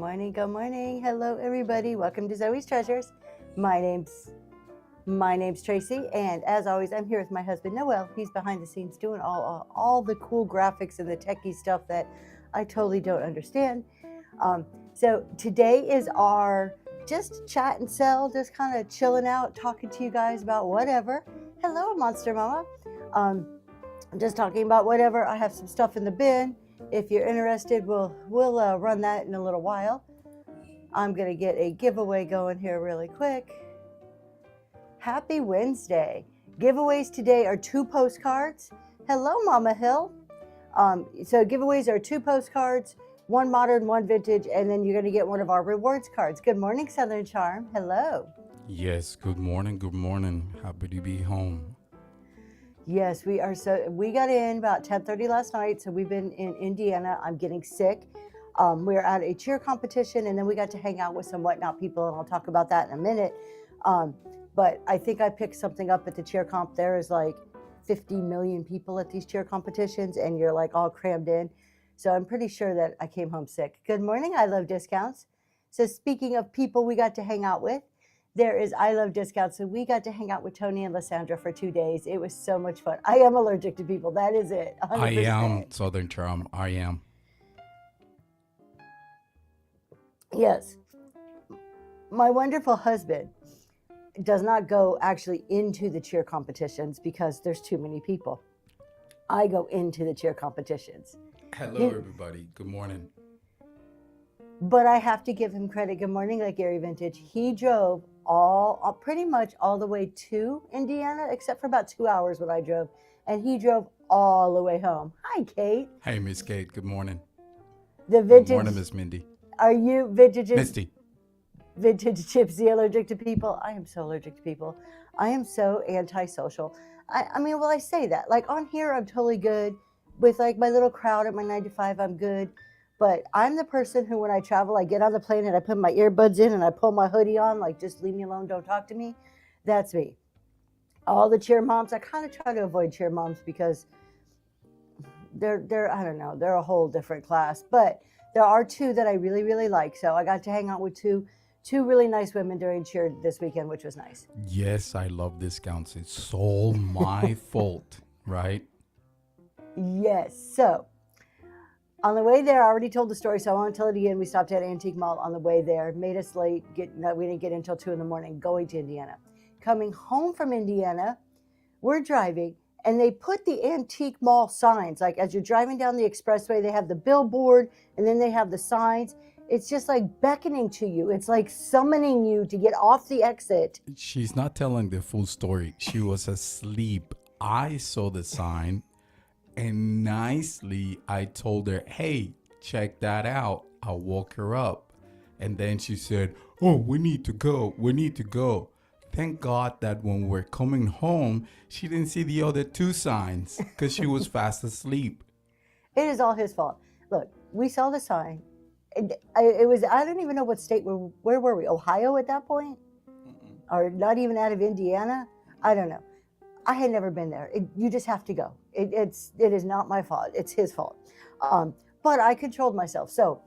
morning, good morning. Hello, everybody. Welcome to Zoe's Treasures. My name's Tracy, and as always, I'm here with my husband Noel. He's behind the scenes doing all the cool graphics and the techie stuff that I totally don't understand. So today is our just chat and sell, just kind of chilling out, talking to you guys about whatever. Hello, Monster Mama. I'm just talking about whatever. I have some stuff in the bin. If you're interested, we'll run that in a little while. I'm gonna get a giveaway going here really quick. Happy Wednesday. Giveaways today are 2 postcards. Hello, Mama Hill. So giveaways are 2 postcards, 1 modern, 1 vintage, and then you're gonna get one of our rewards cards. Good morning, Southern Charm. Hello. Yes, good morning, good morning. Happy to be home. Yes, we are. So we got in about 10:30 last night. So we've been in Indiana. I'm getting sick. We were at a cheer competition, and then we got to hang out with some whatnot people, and I'll talk about that in a minute. But I think I picked something up at the cheer comp. There is like 50 million people at these cheer competitions, and you're like all crammed in. So I'm pretty sure that I came home sick. Good morning. I love discounts. So speaking of people we got to hang out with, there is I Love Discounts. So we got to hang out with Tony and Lysandra for 2 days. It was so much fun. I am allergic to people. That is it. 100%. I am Southern Charm. I am. Yes. My wonderful husband does not go actually into the cheer competitions because there's too many people. I go into the cheer competitions. Hello, everybody. Good morning. But I have to give him credit. Good morning, like Gary Vintage. He drove pretty much all the way to Indiana, except for about 2 hours when I drove. And he drove all the way home. Hi, Kate. Hey, Miss Kate. Good morning. The vintage. Good morning, Miss Mindy. Are you vintage? Misty. Vintage Gypsy allergic to people? I am so allergic to people. I am so antisocial. I mean, well, I say that. Like on here, I'm totally good. With like my little crowd at my 9 to 5, I'm good. But I'm the person who, when I travel, I get on the plane and I put my earbuds in and I pull my hoodie on, like just leave me alone, don't talk to me. That's me. All the cheer moms, I kind of try to avoid cheer moms because they're I don't know, they're a whole different class. But there are 2 that I really, really like. So I got to hang out with two really nice women during cheer this weekend, which was nice. Yes, I love discounts. It's all my fault, right? Yes. So on the way there, I already told the story, so I won't tell it again. We stopped at Antique Mall on the way there, made us late. We didn't get in until 2 in the morning going to Indiana. Coming home from Indiana, we're driving, and they put the Antique Mall signs. Like as you're driving down the expressway, they have the billboard, and then they have the signs. It's just like beckoning to you. It's like summoning you to get off the exit. She's not telling the full story. She was asleep. I saw the sign. And nicely, I told her, hey, check that out. I'll woke her up. And then she said, oh, we need to go. We need to go. Thank God that when we're coming home, she didn't see the other 2 signs because she was fast asleep. It is all his fault. Look, we saw the sign. It was, I don't even know what state, where were we? Ohio at that point? Or not even out of Indiana? I don't know. I had never been there. You just have to go. It is not my fault. It's his fault. But I controlled myself. So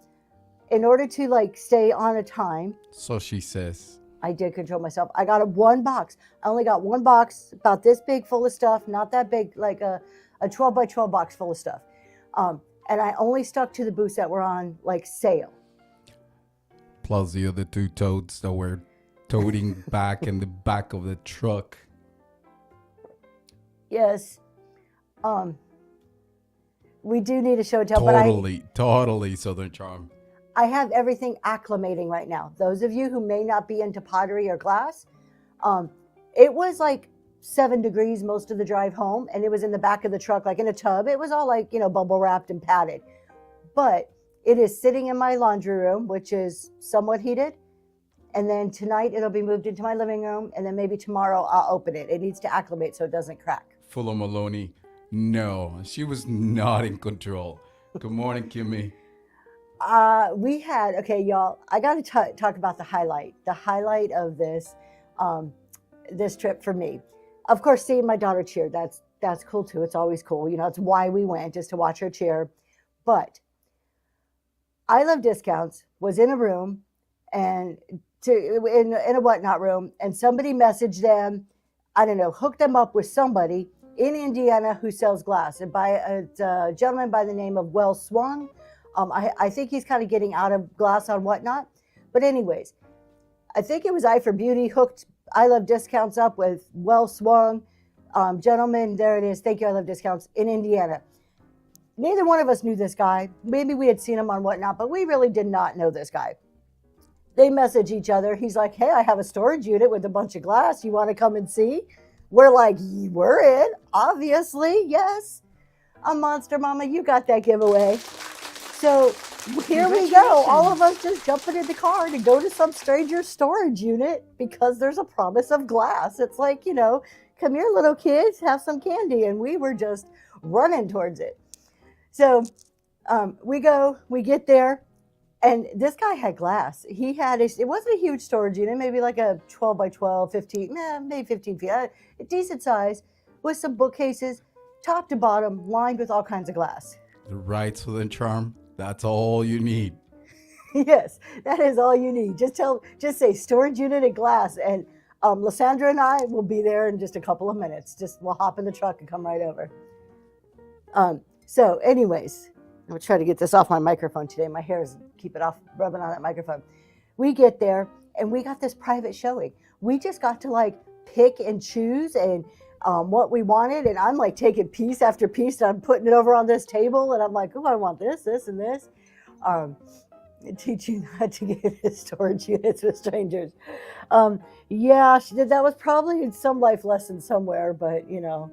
in order to like stay on a time. So she says. I did control myself. I got 1 box. I only got 1 box about this big full of stuff. Not that big, like a 12 by 12 box full of stuff. And I only stuck to the booths that were on like sale. Plus the other 2 totes that were toting back in the back of the truck. Yes. We do need a show and tell, Totally Southern Charm. I have everything acclimating right now. Those of you who may not be into pottery or glass, it was like 7 degrees most of the drive home, and it was in the back of the truck, like in a tub. It was all like, bubble wrapped and padded. But it is sitting in my laundry room, which is somewhat heated. And then tonight it'll be moved into my living room, and then maybe tomorrow I'll open it. It needs to acclimate so it doesn't crack. Full of Maloney. No, she was not in control. Good morning, Kimmy. We had, okay, y'all, I got to talk about the highlight of this, this trip for me. Of course, seeing my daughter cheer, that's cool too. It's always cool. It's why we went, just to watch her cheer. But I Love Discounts was in a room and in a whatnot room, and somebody messaged them, I don't know, hooked them up with somebody in Indiana who sells glass, and by a gentleman by the name of Wells Swung. I think he's kind of getting out of glass on whatnot. But anyways, I think it was Eye for Beauty hooked I Love Discounts up with Wells Swung. Gentlemen, there it is. Thank you, I Love Discounts in Indiana. Neither one of us knew this guy. Maybe we had seen him on whatnot, but we really did not know this guy. They message each other. He's like, hey, I have a storage unit with a bunch of glass. You want to come and see? We're like, we're in, obviously, yes. A Monster Mama, you got that giveaway. So here we go. All of us just jumping in the car to go to some stranger's storage unit because there's a promise of glass. It's like, you know, come here, little kids, have some candy. And we were just running towards it. So we go, we get there, and this guy had glass. He had, it wasn't a huge storage unit, maybe like a 12 by 12, 15, maybe 15 feet, a decent size, with some bookcases, top to bottom, lined with all kinds of glass. The right Southern charm, that's all you need. Yes, that is all you need. Just say storage unit and glass, and Lysandra and I will be there in just a couple of minutes. We'll hop in the truck and come right over. So anyways, I'm going to try to get this off my microphone today. My hair is keep it off rubbing on that microphone. We get there and we got this private showing. We just got to like pick and choose and what we wanted. And I'm like taking piece after piece and I'm putting it over on this table. And I'm like, oh, I want this, this, and this. Teach you not to get into storage units with strangers. Yeah, that was probably some life lesson somewhere, but you know.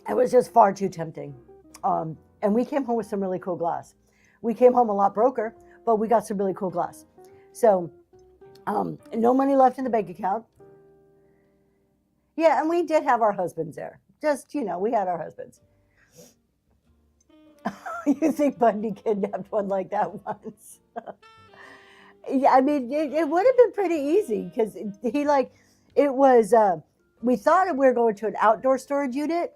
It was just far too tempting. And we came home with some really cool glass. We came home a lot broker, but we got some really cool glass. So no money left in the bank account. Yeah, and we did have our husbands there. Just, you know, we had our husbands. You think Bundy kidnapped one like that once? Yeah, I mean, it would have been pretty easy because we thought we were going to an outdoor storage unit.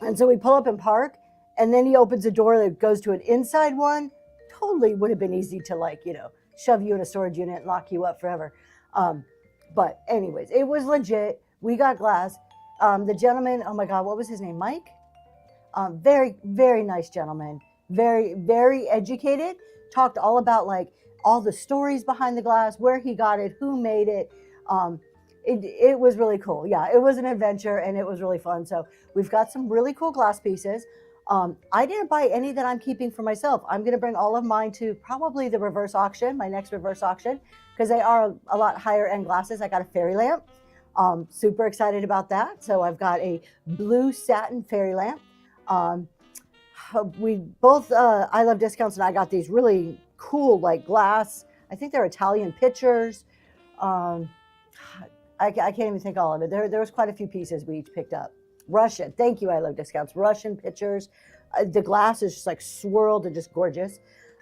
And so we pull up and park, and then he opens a door that goes to an inside one. Totally would have been easy to, like, you know, shove you in a storage unit and lock you up forever. But anyways, it was legit. We got glass. The gentleman, oh my God, what was his name? Mike? Very, very nice gentleman. Very, very educated. Talked all about like all the stories behind the glass, where he got it, who made it. It was really cool. Yeah, it was an adventure and it was really fun. So we've got some really cool glass pieces. I didn't buy any that I'm keeping for myself. I'm going to bring all of mine to probably the reverse auction, my next reverse auction, because they are a lot higher end glasses. I got a fairy lamp. Super excited about that. So I've got a blue satin fairy lamp. We both, I Love Discounts, and I got these really cool like glass. I think they're Italian pictures. I can't even think all of it. There was quite a few pieces we each picked up. Russian, thank you, I Love Discounts. Russian pictures. The glass is just like swirled and just gorgeous.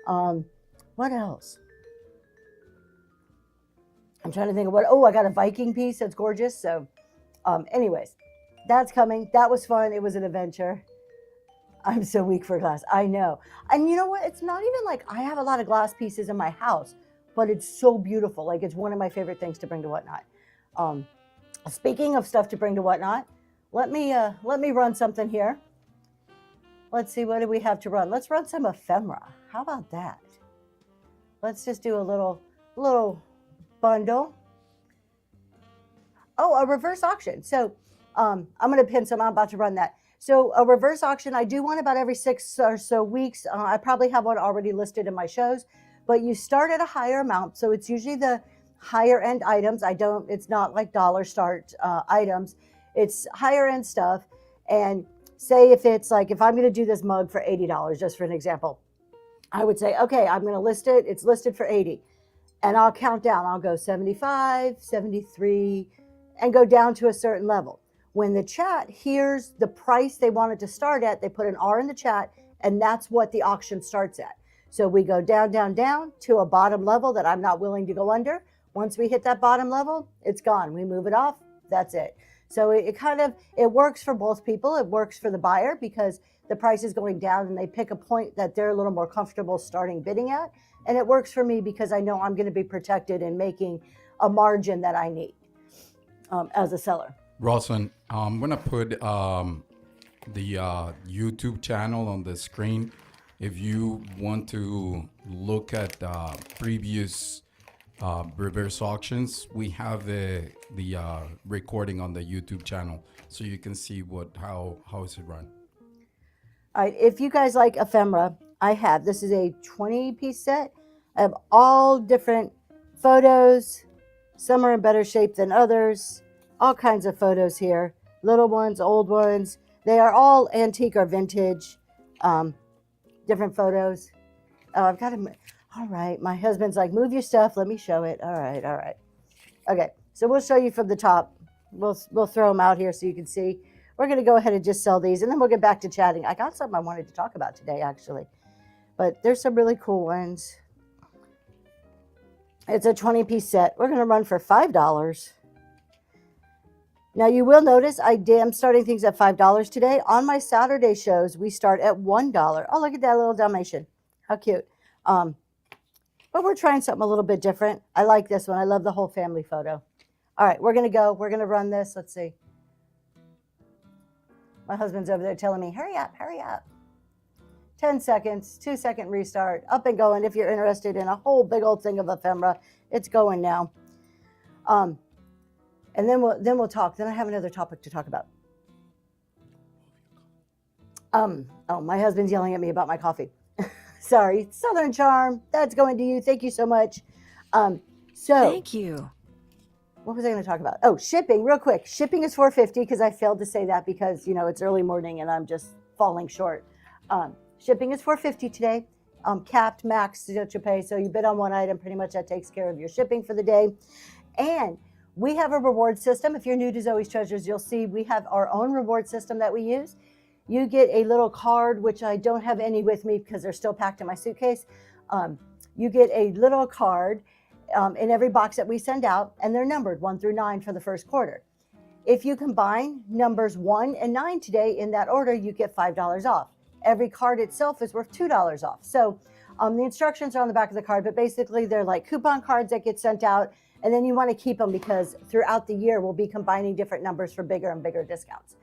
What else? I'm trying to think of I got a Viking piece that's gorgeous. So anyways, that's coming. That was fun. It was an adventure. I'm so weak for glass. I know. And you know what? It's not even like I have a lot of glass pieces in my house, but it's so beautiful. Like it's one of my favorite things to bring to Whatnot. Speaking of stuff to bring to Whatnot, let me run something here. Let's see, what do we have to run? Let's run some ephemera. How about that? Let's just do a little bundle. Oh, a reverse auction. So I'm going to pin some. I'm about to run that. So a reverse auction, I do one about every 6 or so weeks. I probably have one already listed in my shows, but you start at a higher amount. So it's usually the higher end items. It's not like dollar start items. It's higher end stuff. And say if I'm going to do this mug for $80, just for an example, I would say, okay, I'm going to list it. It's listed for 80. And I'll count down. I'll go 75, 73, and go down to a certain level. When the chat hears the price they want it to start at, they put an R in the chat, and that's what the auction starts at. So we go down, down, down to a bottom level that I'm not willing to go under. Once we hit that bottom level, it's gone. We move it off. That's it. So it works for both people. It works for the buyer because the price is going down and they pick a point that they're a little more comfortable starting bidding at. And it works for me because I know I'm going to be protected in making a margin that I need as a seller. Rosalind, I'm gonna put the YouTube channel on the screen. If you want to look at previous reverse auctions, we have the recording on the YouTube channel, so you can see how is it run. All right, if you guys like ephemera, I have. This is a 20-piece set. I have all different photos. Some are in better shape than others. All kinds of photos here. Little ones, old ones. They are all antique or vintage. Different photos. Oh, I've got them. All right, my husband's like, move your stuff. Let me show it. All right, all right. Okay, so we'll show you from the top. We'll throw them out here so you can see. We're going to go ahead and just sell these, and then we'll get back to chatting. I got something I wanted to talk about today, actually. But there's some really cool ones. It's a 20-piece set. We're going to run for $5. Now, you will notice I am starting things at $5 today. On my Saturday shows, we start at $1. Oh, look at that little Dalmatian. How cute. But we're trying something a little bit different. I like this one. I love the whole family photo. All right, we're going to go. We're going to run this. Let's see. My husband's over there telling me, hurry up, hurry up. 10 seconds, 2-second restart, up and going. If you're interested in a whole big old thing of ephemera, it's going now. And then we'll talk. Then I have another topic to talk about. Oh, my husband's yelling at me about my coffee. Sorry, Southern Charm. That's going to you. Thank you so much. Thank you. What was I going to talk about? Oh, shipping, real quick. Shipping is $4.50 because I failed to say that because, it's early morning and I'm just falling short. Shipping is $4.50 today. Capped max that you pay. So you bid on one item, pretty much that takes care of your shipping for the day. And we have a reward system. If you're new to Zoe's Treasures, you'll see we have our own reward system that we use. You get a little card, which I don't have any with me because they're still packed in my suitcase. You get a little card in every box that we send out, and they're numbered 1 through 9 for the first quarter. If you combine numbers 1 and 9 today in that order, you get $5 off. Every card itself is worth $2 off. So the instructions are on the back of the card, but basically they're like coupon cards that get sent out, and then you want to keep them because throughout the year we'll be combining different numbers for bigger and bigger discounts.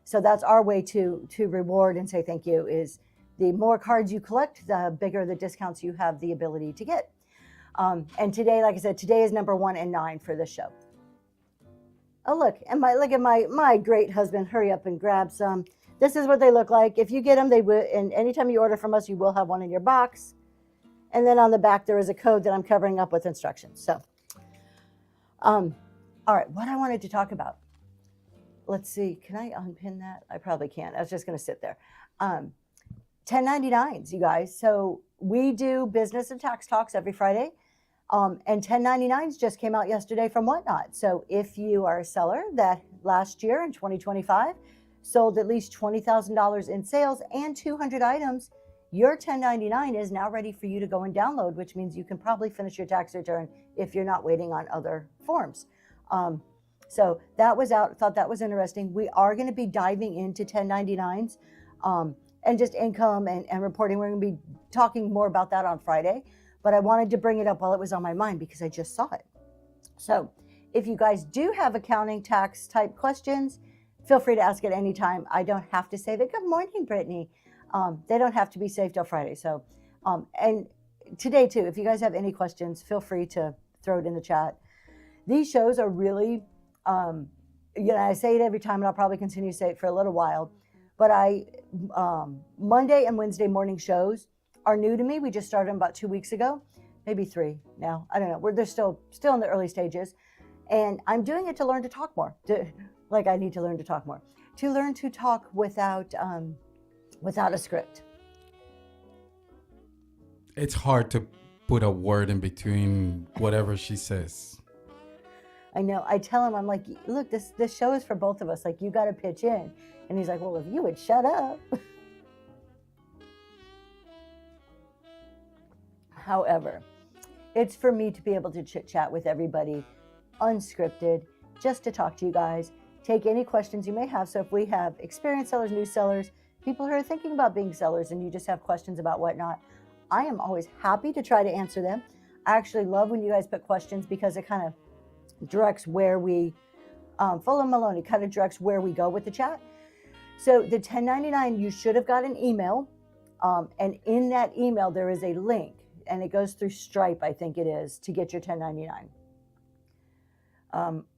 So that's our way to reward and say thank you, is the more cards you collect, the bigger the discounts you have the ability to get. And today, like I said, today is number 1 and 9 for this show. Oh, look at my great husband. Hurry up and grab some. This is what they look like. If you get them, they will, and anytime you order from us, you will have one in your box. And then on the back, there is a code that I'm covering up with instructions. So, all right, what I wanted to talk about. Let's see, can I unpin that? I probably can't. I was just going to sit there. 1099s, you guys. So we do business and tax talks every Friday. And 1099s just came out yesterday from Whatnot. So if you are a seller that last year in 2025 sold at least $20,000 in sales and 200 items, your 1099 is now ready for you to go and download, which means you can probably finish your tax return if you're not waiting on other forms. So that was out. Thought that was interesting. We are going to be diving into 1099s and just income and reporting. We're going to be talking more about that on Friday. But I wanted to bring it up while it was on my mind because I just saw it. So if you guys do have accounting tax type questions, feel free to ask at any time. I don't have to save it. Good morning, Brittany. They don't have to be saved till Friday. So, and today too, if you guys have any questions, feel free to throw it in the chat. These shows are really, I say it every time and I'll probably continue to say it for a little while, but Monday and Wednesday morning shows are new to me. We just started them about 2 weeks ago, maybe 3 now. I don't know. They're still in the early stages. And I'm doing it to learn to talk more. I need to learn to talk more. To learn to talk without a script. It's hard to put a word in between whatever she says. I know. I tell him, I'm like, look, this show is for both of us. Like, you got to pitch in. And he's like, well, if you would shut up. However, it's for me to be able to chit chat with everybody, unscripted, just to talk to you guys, take any questions you may have. So if we have experienced sellers, new sellers, people who are thinking about being sellers and you just have questions about whatnot, I am always happy to try to answer them. I actually love when you guys put questions because it kind of directs where we, Full and Maloney kind of directs where we go with the chat. So the 1099, you should have got an email. And in that email, there is a link, and it goes through Stripe, I think it is, to get your 1099.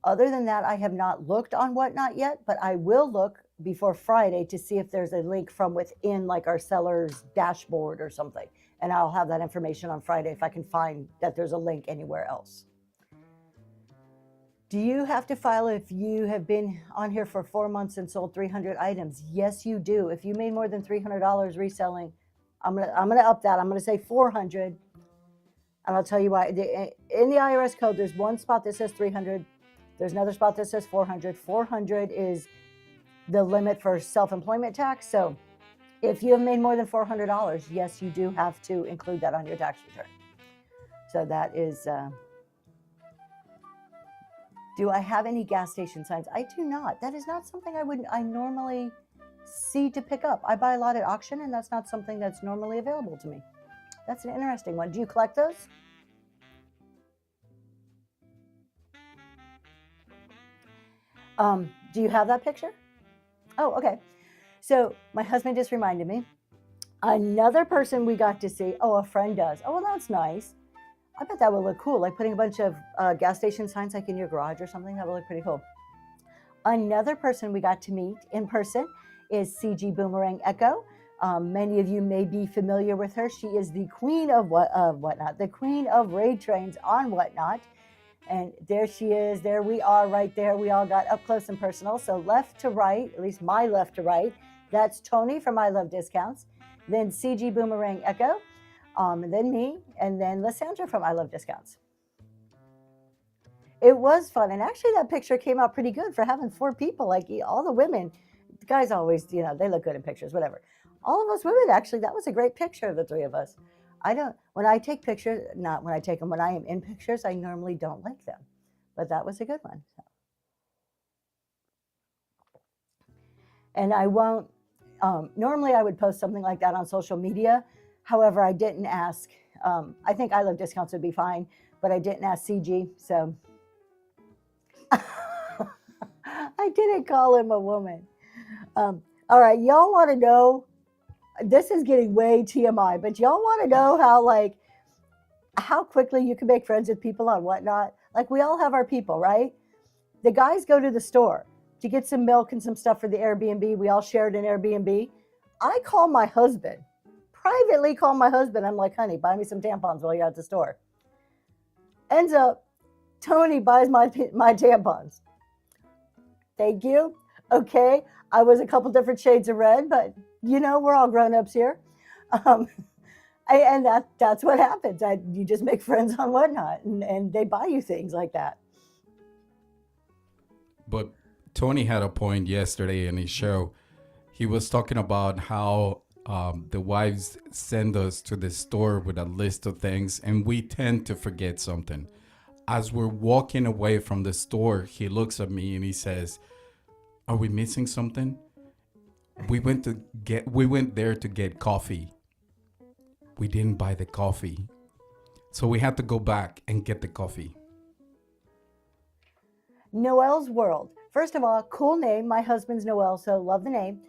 Other than that, I have not looked on Whatnot yet, but I will look before Friday to see if there's a link from within, like our seller's dashboard or something. And I'll have that information on Friday if I can find that there's a link anywhere else. Do you have to file if you have been on here for 4 months and sold 300 items? Yes, you do. If you made more than $300 reselling, I'm gonna up that. I'm gonna say 400, and I'll tell you why. In the IRS code, there's one spot that says 300. There's another spot that says 400. 400 is the limit for self-employment tax. So if you have made more than $400, yes, you do have to include that on your tax return. So that is, do I have any gas station signs? I do not. That is not something I normally see to pick up. I buy a lot at auction, and that's not something that's normally available to me. That's an interesting one. Do you collect those? Do you have that picture? Oh, okay. So my husband just reminded me. Another person we got to see. Oh, a friend does. Oh, well, that's nice. I bet that would look cool, like putting a bunch of gas station signs like in your garage or something. That would look pretty cool. Another person we got to meet in person is CG Boomerang Echo. Many of you may be familiar with her. She is the queen of Whatnot, the queen of raid trains on Whatnot. And there she is. There we are right there. We all got up close and personal. So left to right, at least my left to right, that's Tony from I Love Discounts. Then CG Boomerang Echo. And then me, and then Lysandra from I Love Discounts. It was fun, and actually that picture came out pretty good for having 4 people. Like all the women, the guys always, they look good in pictures, whatever. All of us women, actually, that was a great picture of the 3 of us. When I take pictures, not when I take them, when I am in pictures, I normally don't like them, but that was a good one. So. And I won't, normally I would post something like that on social media. However, I didn't ask. I think I Love Discounts would be fine, but I didn't ask CG, so. I didn't call him a woman. All right, y'all want to know, this is getting way TMI, but y'all want to know how quickly you can make friends with people on Whatnot? Like, we all have our people, right? The guys go to the store to get some milk and some stuff for the Airbnb. We all shared an Airbnb. I call my husband. Privately call my husband. I'm like, honey, buy me some tampons while you're at the store. Ends up, Tony buys my tampons. Thank you. Okay. I was a couple different shades of red, but we're all grown-ups here. And that's what happens. You just make friends on Whatnot, and they buy you things like that. But Tony had a point yesterday in his show. He was talking about how the wives send us to the store with a list of things, and we tend to forget something. As we're walking away from the store, he looks at me and he says, "Are we missing something? We went there to get coffee. We didn't buy the coffee. So we had to go back and get the coffee." Noel's World. First of all, cool name. My husband's Noel, so love the name.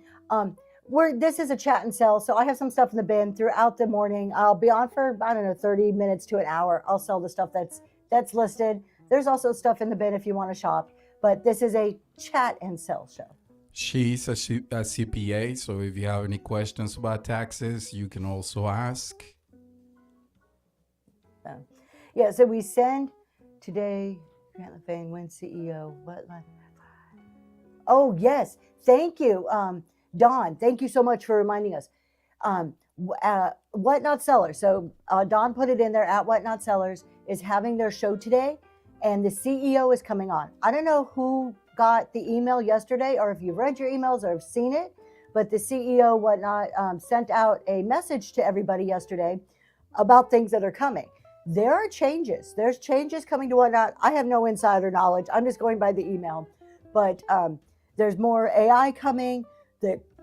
This is a chat and sell, so I have some stuff in the bin throughout the morning. I'll be on for, 30 minutes to an hour. I'll sell the stuff that's listed. There's also stuff in the bin if you want to shop, but this is a chat and sell show. She's a CPA, so if you have any questions about taxes, you can also ask. So we send today, Grant LaFane, when CEO, Oh, yes. Thank you. Dawn, thank you so much for reminding us. Whatnot Sellers. So Dawn put it in there at Whatnot Sellers is having their show today, and the CEO is coming on. I don't know who got the email yesterday or if you've read your emails or have seen it, but the CEO Whatnot sent out a message to everybody yesterday about things that are coming. There are changes. There's changes coming to Whatnot. I have no insider knowledge. I'm just going by the email, but there's more AI coming.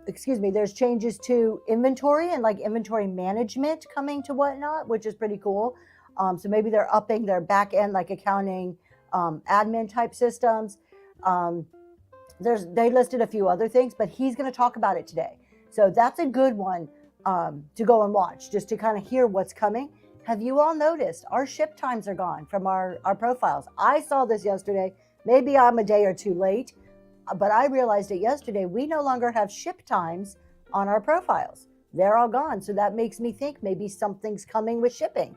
there's changes to inventory and like inventory management coming to Whatnot, which is pretty cool. So maybe they're upping their back end, like accounting, admin type systems. They listed a few other things, but he's going to talk about it today. So that's a good one to go and watch, just to kind of hear what's coming. Have you all noticed our ship times are gone from our profiles? I saw this yesterday. Maybe I'm a day or two late, but I realized it yesterday. We no longer have ship times on our profiles. They're all gone. So that makes me think maybe something's coming with shipping.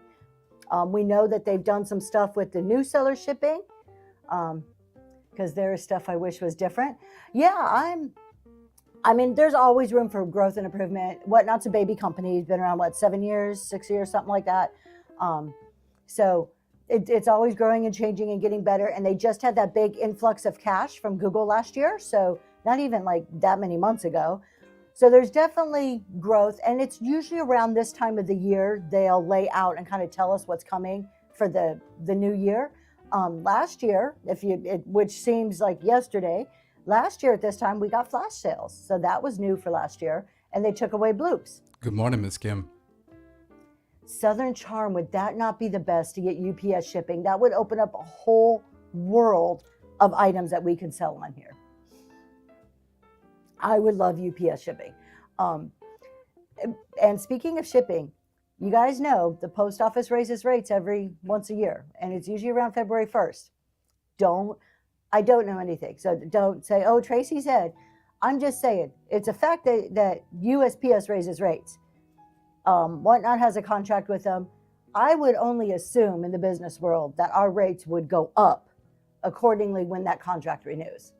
We know that they've done some stuff with the new seller shipping, because there is stuff I wish was different. Yeah, I mean, there's always room for growth and improvement. Whatnot's a baby company. It's been around, 7 years, 6 years, something like that. So it's always growing and changing and getting better. And they just had that big influx of cash from Google last year. So not even like that many months ago. So there's definitely growth. And it's usually around this time of the year, they'll lay out and kind of tell us what's coming for the new year. Last year, which seems like yesterday, last year at this time, we got flash sales. So that was new for last year. And they took away bloops. Good morning, Miss Kim. Southern Charm, would that not be the best to get UPS shipping? That would open up a whole world of items that we could sell on here. I would love UPS shipping. And speaking of shipping, you guys know the post office raises rates every once a year, and it's usually around February 1st. I don't know anything, so don't say, oh, Tracy said. I'm just saying, it's a fact that USPS raises rates. Whatnot has a contract with them. I would only assume in the business world that our rates would go up accordingly when that contract renews.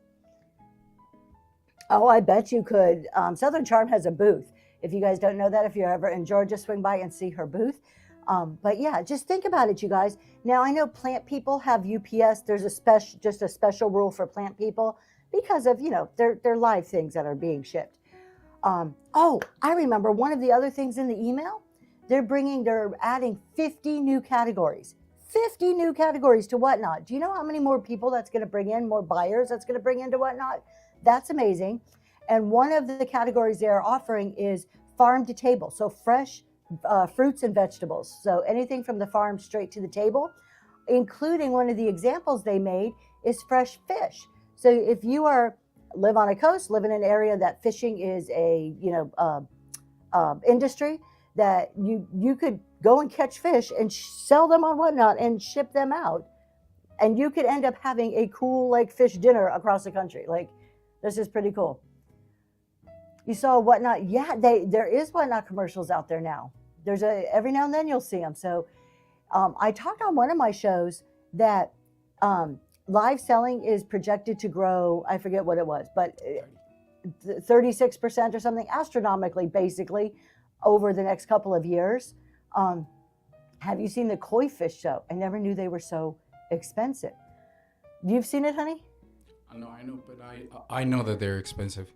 Oh, I bet you could. Southern Charm has a booth. If you guys don't know that, if you're ever in Georgia, swing by and see her booth. But yeah, just think about it, you guys. Now, I know plant people have UPS. There's just a special rule for plant people because of, their live things that are being shipped. Oh, I remember one of the other things in the email, they're adding 50 new categories. 50 new categories to Whatnot. Do you know how many more people that's going to bring in, more buyers that's going to bring into Whatnot? That's amazing. And one of the categories they're offering is farm to table. So fresh fruits and vegetables. So anything from the farm straight to the table, including one of the examples they made is fresh fish. So if you live on a coast, live in an area that fishing is a industry, that you could go and catch fish and sell them on Whatnot and ship them out, and you could end up having a cool fish dinner across the country. This is pretty cool. You saw Whatnot. Yeah, there is Whatnot commercials out there now. There's every now and then you'll see them. So I talked on one of my shows that live selling is projected to grow, I forget what it was, but 36% or something, astronomically, basically, over the next couple of years. Have you seen the koi fish show? I never knew they were so expensive. You've seen it, honey? No, I know, but I know that they're expensive.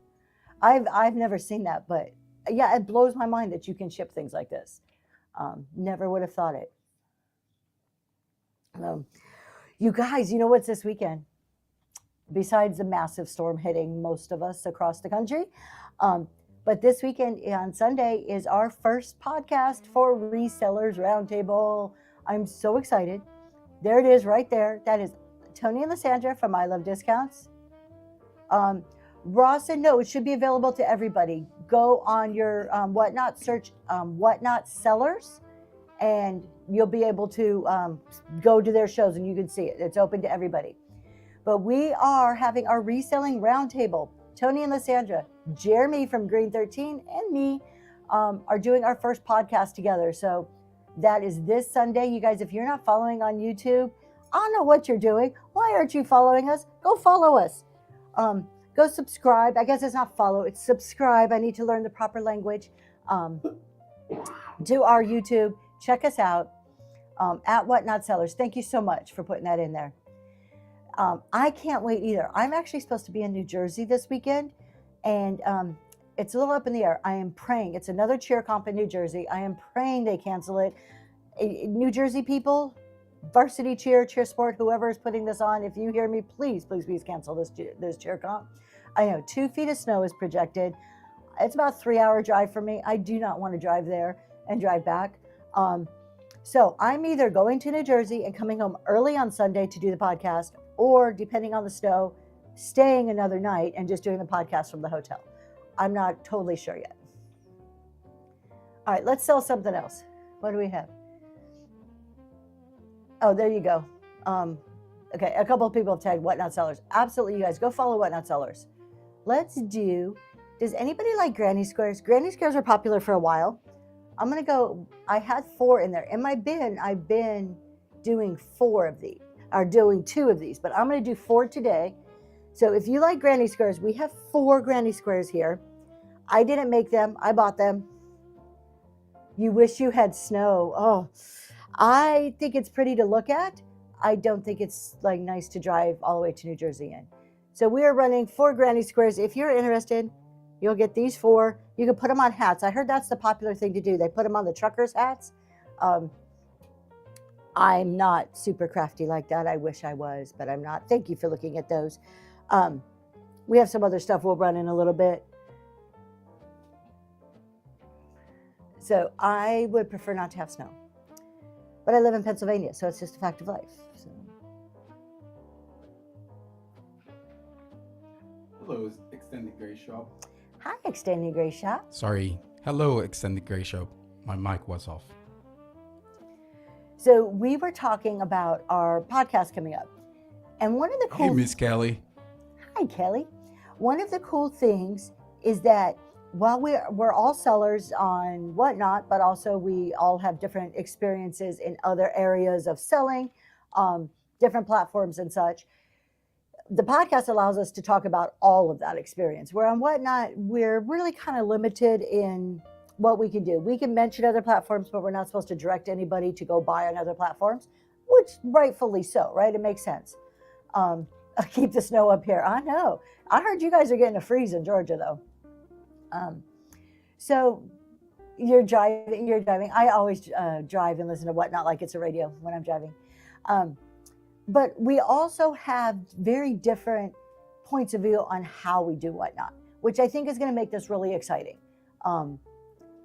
I've never seen that, but yeah, it blows my mind that you can ship things like this. Never would have thought it. You guys, you know what's this weekend? Besides the massive storm hitting most of us across the country. But this weekend on Sunday is our first podcast for Resellers Roundtable. I'm so excited. There it is right there. That is Tony and Lysandra from I Love Discounts. Ross said, no, it should be available to everybody. Go on your Whatnot, search Whatnot Sellers, and you'll be able to go to their shows and you can see it. It's open to everybody. But we are having our reselling roundtable. Tony and Lysandra, Jeremy from Green 13, and me are doing our first podcast together. So that is this Sunday. You guys, if you're not following on YouTube, I don't know what you're doing. Why aren't you following us? Go follow us. Go subscribe. I guess it's not follow, it's subscribe. I need to learn the proper language. To our YouTube. Check us out at Whatnot Sellers. Thank you so much for putting that in there. I can't wait either. I'm actually supposed to be in New Jersey this weekend, and it's a little up in the air. I am praying. It's another cheer comp in New Jersey. I am praying they cancel it. New Jersey people, varsity cheer sport, whoever is putting this on, if you hear me, please, please, please cancel this cheer comp. I know 2 feet of snow is projected. It's about a 3-hour drive for me. I do not want to drive there and drive back. So I'm either going to New Jersey and coming home early on Sunday to do the podcast, or depending on the snow, staying another night and just doing the podcast from the hotel. I'm not totally sure yet. All right, let's sell something else. What do we have? Oh, there you go. Okay, a couple of people have tagged Whatnot Sellers. Absolutely, you guys, go follow Whatnot Sellers. Let's do, does anybody like granny squares? Granny squares were popular for a while. I'm going to go, I had 4 in there. In my bin, I've been doing 4 of these, or doing 2 of these, but I'm going to do 4 today. So if you like granny squares, we have 4 granny squares here. I didn't make them, I bought them. You wish you had snow. Oh, I think it's pretty to look at. I don't think it's like nice to drive all the way to New Jersey in. So we are running 4 granny squares. If you're interested, you'll get these 4. You can put them on hats. I heard that's the popular thing to do. They put them on the truckers' hats. I'm not super crafty like that. I wish I was, but I'm not. Thank you for looking at those. We have some other stuff we'll run in a little bit. So I would prefer not to have snow. But I live in Pennsylvania, so it's just a fact of life. So. Hello, Extended Gray Shop. Hi, Extended Gray Shop. Sorry. Hello, Extended Gray Shop. My mic was off. So we were talking about our podcast coming up. And one of the cool... Hey, Miss Kelly. Hi, Kelly. One of the cool things is that while we're all sellers on Whatnot, but also we all have different experiences in other areas of selling, different platforms and such. The podcast allows us to talk about all of that experience. Where on Whatnot, we're really kind of limited in what we can do. We can mention other platforms, but we're not supposed to direct anybody to go buy on other platforms, which rightfully so, right? It makes sense. I'll keep the snow up here. I know. I heard you guys are getting a freeze in Georgia, though. So you're driving. I always drive and listen to Whatnot like it's a radio when I'm driving. But we also have very different points of view on how we do Whatnot, which I think is going to make this really exciting.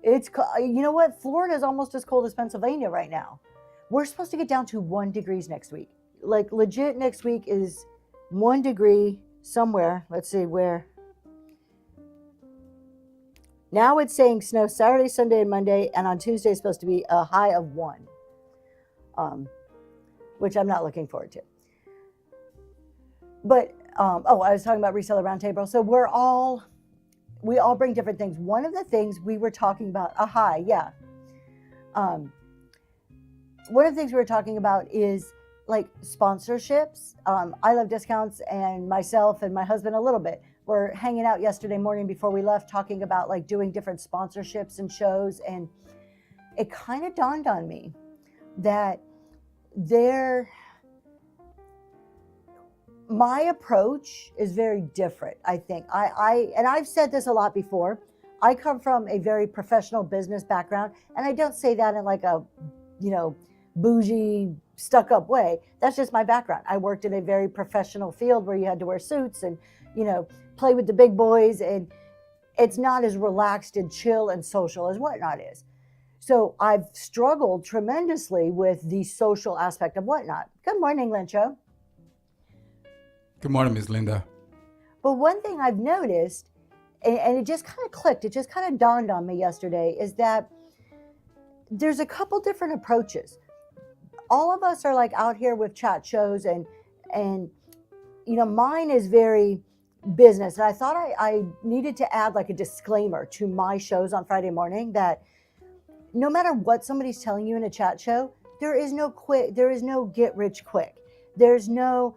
It's, you know what? Florida is almost as cold as Pennsylvania right now. We're supposed to get down to 1 degree next week. Like legit next week is 1 degree somewhere. Let's see where. Now it's saying snow Saturday, Sunday, and Monday, and on Tuesday it's supposed to be a high of 1, which I'm not looking forward to. But, I was talking about Reseller Roundtable. So we all bring different things. One of the things we were talking about, one of the things we were talking about is like sponsorships. I Love Discounts and myself and my husband a little bit. We're hanging out yesterday morning before we left talking about like doing different sponsorships and shows. And it kind of dawned on me that my approach is very different, I think. And I've said this a lot before. I come from a very professional business background, and I don't say that in like a, bougie, stuck-up way. That's just my background. I worked in a very professional field where you had to wear suits and, play with the big boys, and it's not as relaxed and chill and social as Whatnot is. So I've struggled tremendously with the social aspect of Whatnot. Good morning, Lencho. Good morning, Miss Linda. But one thing I've noticed, and it just kind of clicked, it just kind of dawned on me yesterday, is that there's a couple different approaches. All of us are like out here with chat shows and mine is very business. And I thought I needed to add like a disclaimer to my shows on Friday morning that no matter what somebody's telling you in a chat show, there is no get rich quick. There's no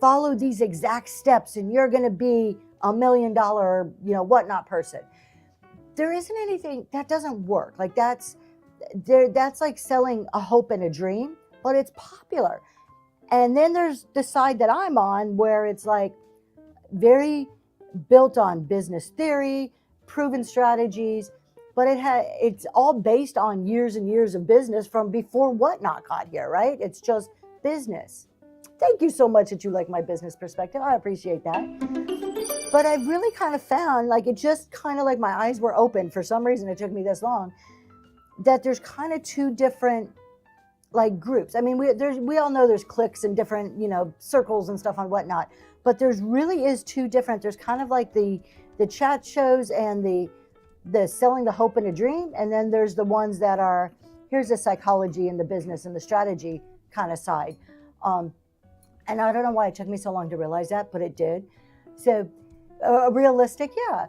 follow these exact steps and you're going to be $1 million, Whatnot person. There isn't anything that doesn't work. Like that's like selling a hope and a dream, but it's popular. And then there's the side that I'm on where it's like very built on business theory, proven strategies, but it's all based on years and years of business from before Whatnot got here, right? It's just business. Thank you so much that you like my business perspective. I appreciate that. But I really kind of found, like, it just kind of like my eyes were open. For some reason, it took me this long, that there's kind of two different like groups. I mean, we all know there's cliques and different, circles and stuff and whatnot, but there's really is two different. There's kind of like the chat shows and the selling the hope and a dream, and then there's the ones that are, here's the psychology and the business and the strategy kind of side. And I don't know why it took me so long to realize that, but it did. So realistic, yeah.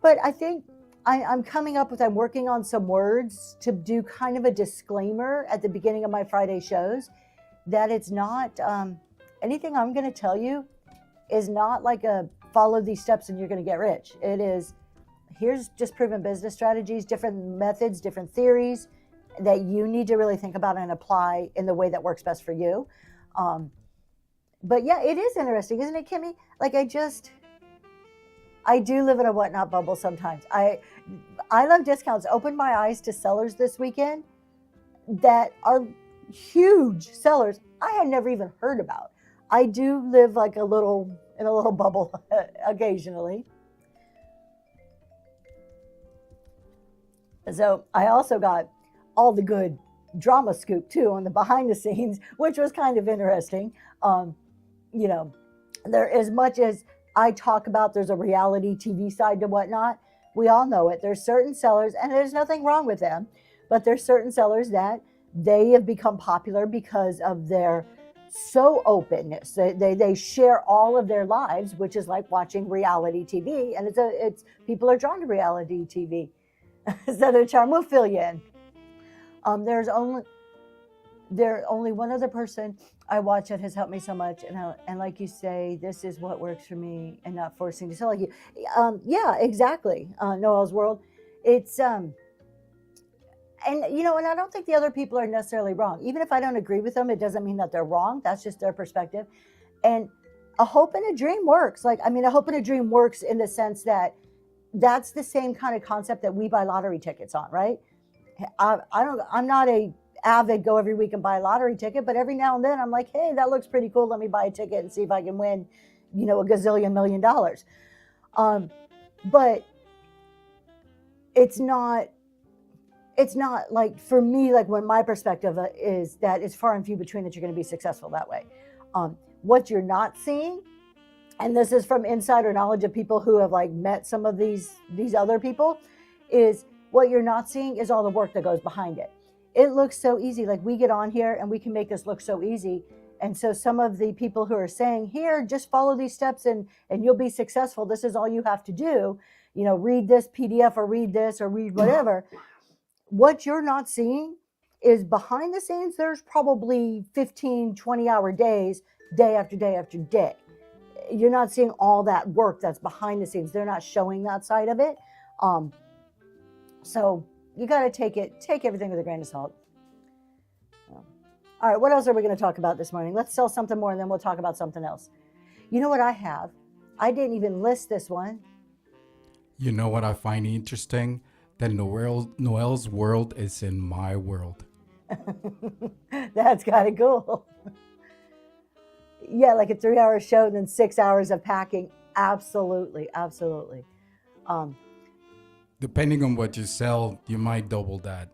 But I think I'm coming up with, I'm working on some words to do kind of a disclaimer at the beginning of my Friday shows, that it's not, anything I'm going to tell you is not like a follow these steps and you're going to get rich. It is, here's just proven business strategies, different methods, different theories that you need to really think about and apply in the way that works best for you. But yeah, it is interesting, isn't it, Kimmy? Like, I do live in a whatnot bubble sometimes. I love discounts. Opened my eyes to sellers this weekend that are huge sellers I had never even heard about. I do live like in a little bubble occasionally. So I also got all the good drama scoop too on the behind the scenes, which was kind of interesting. There, as much as I talk about there's a reality TV side to whatnot, we all know it. There's certain sellers, and there's nothing wrong with them, but there's certain sellers that they have become popular because of their so openness. They share all of their lives, which is like watching reality TV, and it's people are drawn to reality TV. Southern Charm will fill you in. There's only one other person I watch that has helped me so much, and like you say, this is what works for me, and not forcing to sell like you. Yeah, exactly. Noel's World. It's and I don't think the other people are necessarily wrong. Even if I don't agree with them, it doesn't mean that they're wrong. That's just their perspective. And a hope and a dream works. A hope and a dream works in the sense that that's the same kind of concept that we buy lottery tickets on, right? I'm not a avid go every week and buy a lottery ticket, but every now and then I'm like, hey, that looks pretty cool. Let me buy a ticket and see if I can win, a gazillion $1 million. But it's not like, for me, like, when my perspective is that it's far and few between that you're going to be successful that way. What you're not seeing, and this is from insider knowledge of people who have like met some of these other people, is what you're not seeing is all the work that goes behind it. It looks so easy. Like, we get on here and we can make this look so easy. And so some of the people who are saying, here, just follow these steps and you'll be successful. This is all you have to do. Read this PDF or read this or read whatever. What you're not seeing is behind the scenes. There's probably 15, 20-hour days, day after day after day. You're not seeing all that work that's behind the scenes. They're not showing that side of it. So you got to take everything with a grain of salt. All right, what else are we going to talk about this morning? Let's sell something more, and then we'll talk about something else. You know what I have? I didn't even list this one. You know what I find interesting? That Noel's world is in my world. That's kind of cool. Yeah, like a 3-hour show and then 6 hours of packing. Absolutely. Depending on what you sell, you might double that.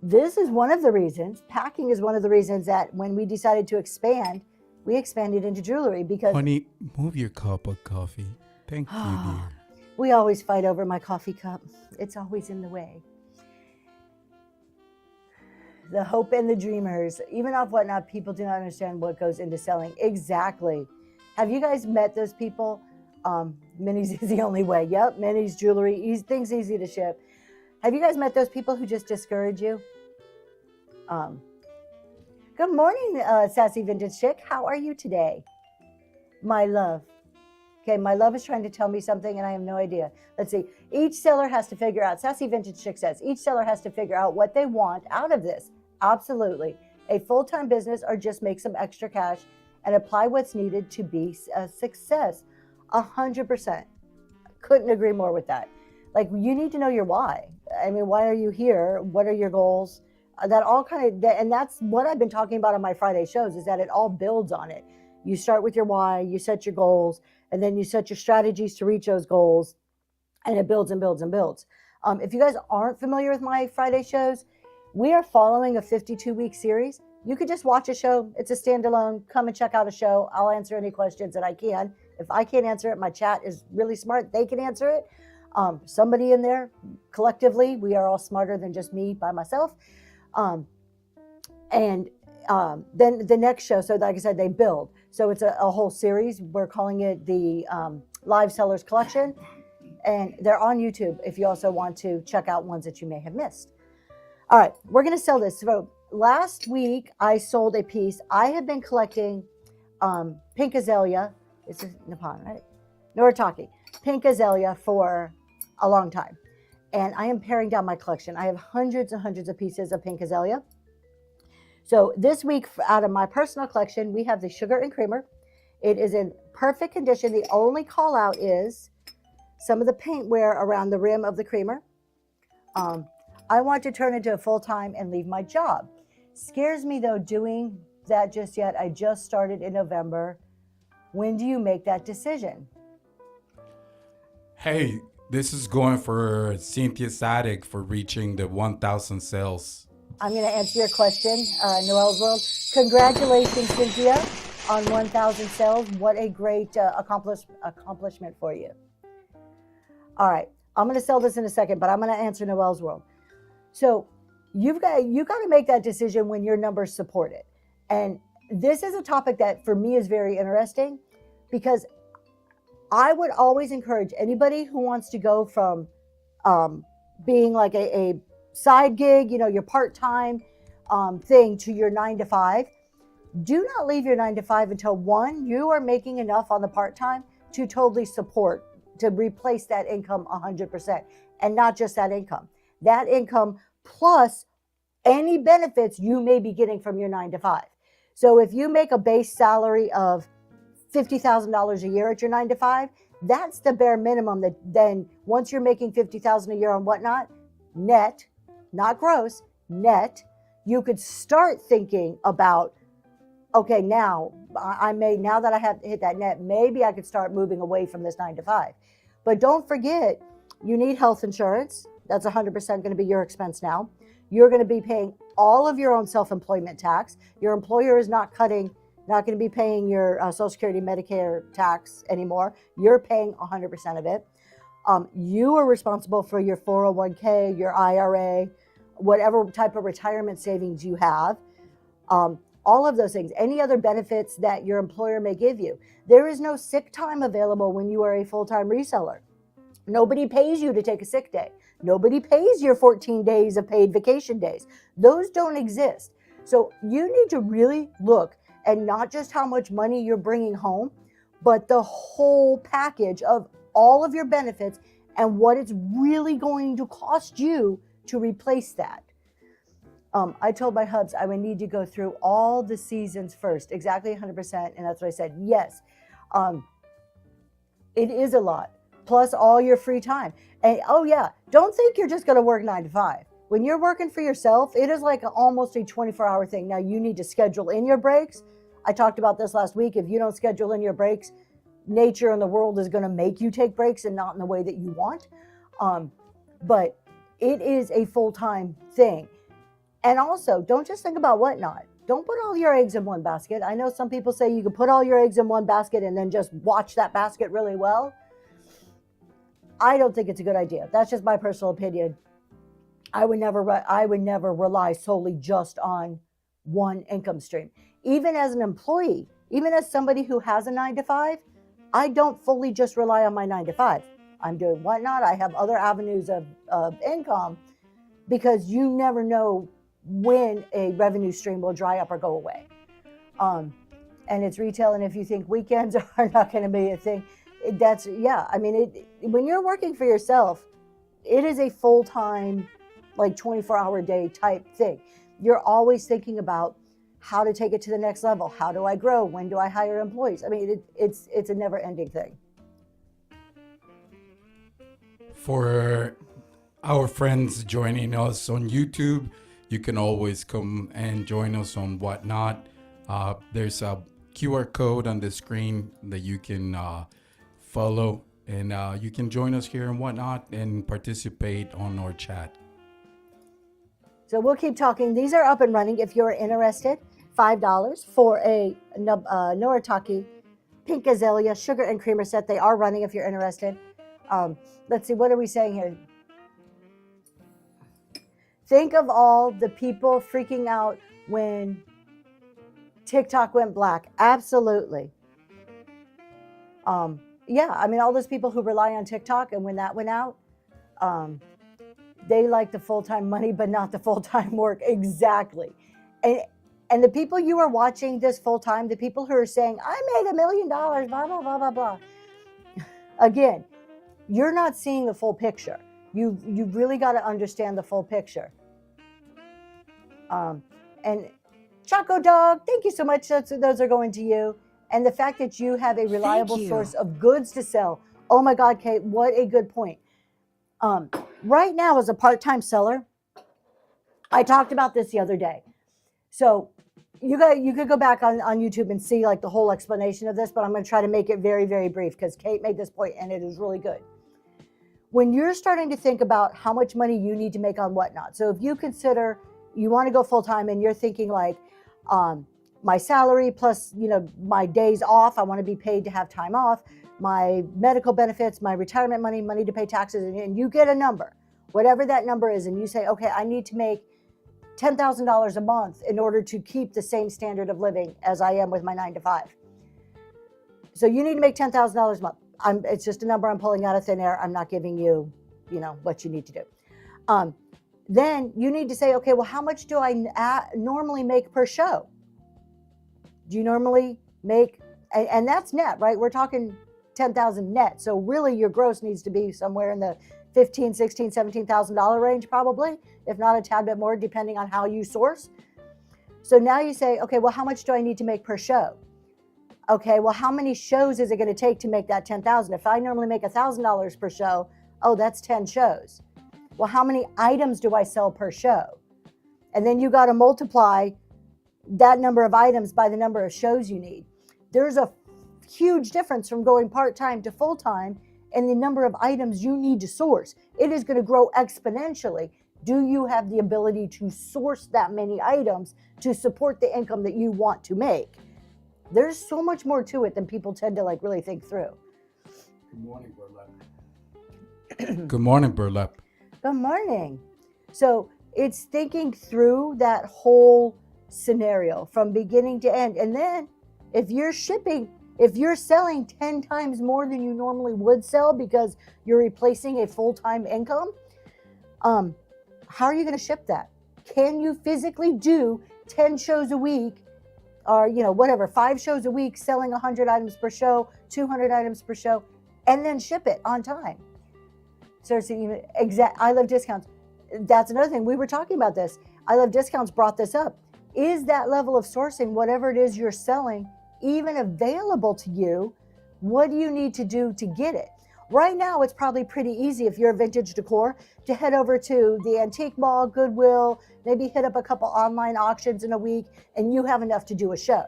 This is one of the reasons, packing is one of the reasons that when we decided to expand, we expanded into jewelry because... Honey, move your cup of coffee. Thank you, dear. We always fight over my coffee cup. It's always in the way. The hope and the dreamers. Even off Whatnot, people do not understand what goes into selling. Exactly. Have you guys met those people? Minnie's is the only way. Yep, Minnie's jewelry. Things easy to ship. Have you guys met those people who just discourage you? Good morning, Sassy Vintage Chick. How are you today? My love. Okay, my love is trying to tell me something and I have no idea. Let's see. Each seller has to figure out, Sassy Vintage Chick says, each seller has to figure out what they want out of this. Absolutely. A full-time business or just make some extra cash and apply what's needed to be a success. 100%. Couldn't agree more with that. Like, you need to know your why. I mean, why are you here? What are your goals? That all kind of, and that's what I've been talking about on my Friday shows, is that it all builds on it. You start with your why, you set your goals, and then you set your strategies to reach those goals, and it builds and builds and builds. If you guys aren't familiar with my Friday shows, we are following a 52-week series. You could just watch a show. It's a standalone. Come and check out a show. I'll answer any questions that I can. If I can't answer it, my chat is really smart. They can answer it. Somebody in there, collectively, we are all smarter than just me by myself. Then the next show, so like I said, they build. So it's a whole series. We're calling it the Live Sellers Collection. And they're on YouTube if you also want to check out ones that you may have missed. All right, we're going to sell this. So last week, I sold a piece. I have been collecting pink azalea. It's Nippon, right? Noritake. Pink azalea for a long time. And I am paring down my collection. I have hundreds and hundreds of pieces of pink azalea. So this week, out of my personal collection, we have the Sugar and Creamer. It is in perfect condition. The only call out is some of the paint wear around the rim of the creamer. I want to turn into a full-time and leave my job. Scares me though doing that just yet. I just started in November. When do you make that decision? Hey, this is going for Cynthia Sadik for reaching the 1,000 sales. I'm going to answer your question, Noel's World. Congratulations, Cynthia, on 1,000 sales. What a great accomplishment for you. All right, I'm going to sell this in a second, but I'm going to answer Noel's World. So you got to make that decision when your numbers support it. And this is a topic that for me is very interesting, because I would always encourage anybody who wants to go from being like a side gig, your part-time thing, to your 9-to-5. Do not leave your 9-to-5 until, one, you are making enough on the part-time to totally support, to replace that income 100%, and not just that income. That income plus any benefits you may be getting from your 9-to-5. So if you make a base salary of $50,000 a year at your 9-to-5, that's the bare minimum. That then once you're making $50,000 a year on Whatnot, net, not gross, net, you could start thinking about, okay, now that I have hit that net, maybe I could start moving away from this 9-to-5. But don't forget, you need health insurance. That's 100% going to be your expense now. You're going to be paying all of your own self-employment tax. Your employer is not going to be paying your Social Security, Medicare tax anymore. You're paying 100% of it. You are responsible for your 401k, your IRA, whatever type of retirement savings you have. All of those things, any other benefits that your employer may give you. There is no sick time available when you are a full-time reseller. Nobody pays you to take a sick day. Nobody pays your 14 days of paid vacation days. Those don't exist. So you need to really look at not just how much money you're bringing home, but the whole package of all of your benefits and what it's really going to cost you to replace that. I told my hubs I would need to go through all the seasons first, exactly 100%. And that's what I said. Yes, it is a lot, plus all your free time. And oh yeah, don't think you're just going to work 9-to-5. When you're working for yourself, it is like almost a 24-hour thing. Now you need to schedule in your breaks. I talked about this last week. If you don't schedule in your breaks, nature and the world is going to make you take breaks, and not in the way that you want. But it is a full-time thing. And also, don't just think about Whatnot. Don't put all your eggs in one basket. I know some people say you can put all your eggs in one basket and then just watch that basket really well. I don't think it's a good idea. That's just my personal opinion. I would never rely solely just on one income stream. Even as an employee, even as somebody who has a 9-to-5, I don't fully just rely on my 9-to-5. I'm doing Whatnot. I have other avenues of income, because you never know when a revenue stream will dry up or go away. And it's retail. And if you think weekends are not going to be a thing, when you're working for yourself, it is a full-time, like 24-hour day type thing. You're always thinking about how to take it to the next level. How do I grow? When do I hire employees? I mean, it's a never-ending thing. For our friends joining us on YouTube, you can always come and join us on Whatnot. There's a QR code on the screen that you can follow, and you can join us here and whatnot and participate on our chat. So we'll keep talking. These are up and running if you're interested. $5 for a Noritake Pink Azalea Sugar and Creamer set. They are running if you're interested. Let's see, what are we saying here? Think of all the people freaking out when TikTok went black. Absolutely. Yeah, I mean, all those people who rely on TikTok, and when that went out, they like the full-time money, but not the full-time work. Exactly. And the people you are watching this full-time, the people who are saying, I made $1 million, blah, blah, blah, blah, blah. Again, you're not seeing the full picture. You've really got to understand the full picture. And Choco Dog, thank you so much. Those are going to you. And the fact that you have a reliable source of goods to sell. Oh my God, Kate, what a good point. Right now, as a part-time seller, I talked about this the other day. So you could go back on YouTube and see like the whole explanation of this, but I'm going to try to make it very, very brief because Kate made this point and it is really good. When you're starting to think about how much money you need to make on whatnot, so if you consider you want to go full-time and you're thinking like my salary plus, my days off, I want to be paid to have time off, my medical benefits, my retirement money to pay taxes, and you get a number, whatever that number is, and you say, okay, I need to make $10,000 a month in order to keep the same standard of living as I am with my 9 to 5. So you need to make $10,000 a month. It's just a number I'm pulling out of thin air. I'm not giving you, what you need to do. Then you need to say, okay, well, how much do I normally make per show? Do you normally make, and that's net, right? We're talking 10,000 net. So really your gross needs to be somewhere in the $15,000, $16,000, $17,000 range probably, if not a tad bit more, depending on how you source. So now you say, okay, well, how much do I need to make per show? Okay, well, how many shows is it going to take to make that 10,000? If I normally make $1,000 per show, oh, that's 10 shows. Well, how many items do I sell per show? And then you got to multiply that number of items by the number of shows you need. There's a huge difference from going part-time to full-time and the number of items you need to source. It is going to grow exponentially. Do you have the ability to source that many items to support the income that you want to make? There's so much more to it than people tend to really think through. Good morning, Burlap. Good morning, Burlap. Good morning. So it's thinking through that whole scenario from beginning to end. And then if you're selling 10 times more than you normally would sell because you're replacing a full-time income, how are you going to ship that? Can you physically do 10 shows a week or, 5 shows a week, selling 100 items per show, 200 items per show, and then ship it on time? So I Love Discounts. That's another thing. We were talking about this. I Love Discounts brought this up. Is that level of sourcing, whatever it is you're selling, even available to you? What do you need to do to get it? Right now, it's probably pretty easy if you're a vintage decor to head over to the Antique Mall, Goodwill, maybe hit up a couple online auctions in a week, and you have enough to do a show.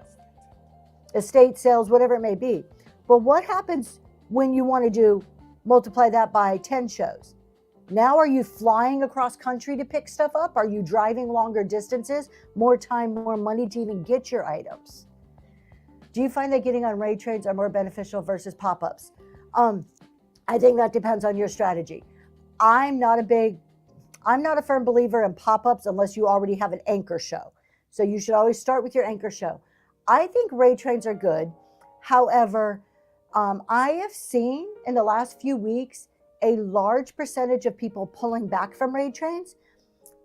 Estate sales, whatever it may be. But what happens when you want to multiply that by 10 shows? Now, are you flying across country to pick stuff up? Are you driving longer distances? More time, more money to even get your items? Do you find that getting on raid trains are more beneficial versus pop-ups? I think that depends on your strategy. I'm not a firm believer in pop-ups unless you already have an anchor show. So you should always start with your anchor show. I think raid trains are good. However, I have seen in the last few weeks a large percentage of people pulling back from raid trains.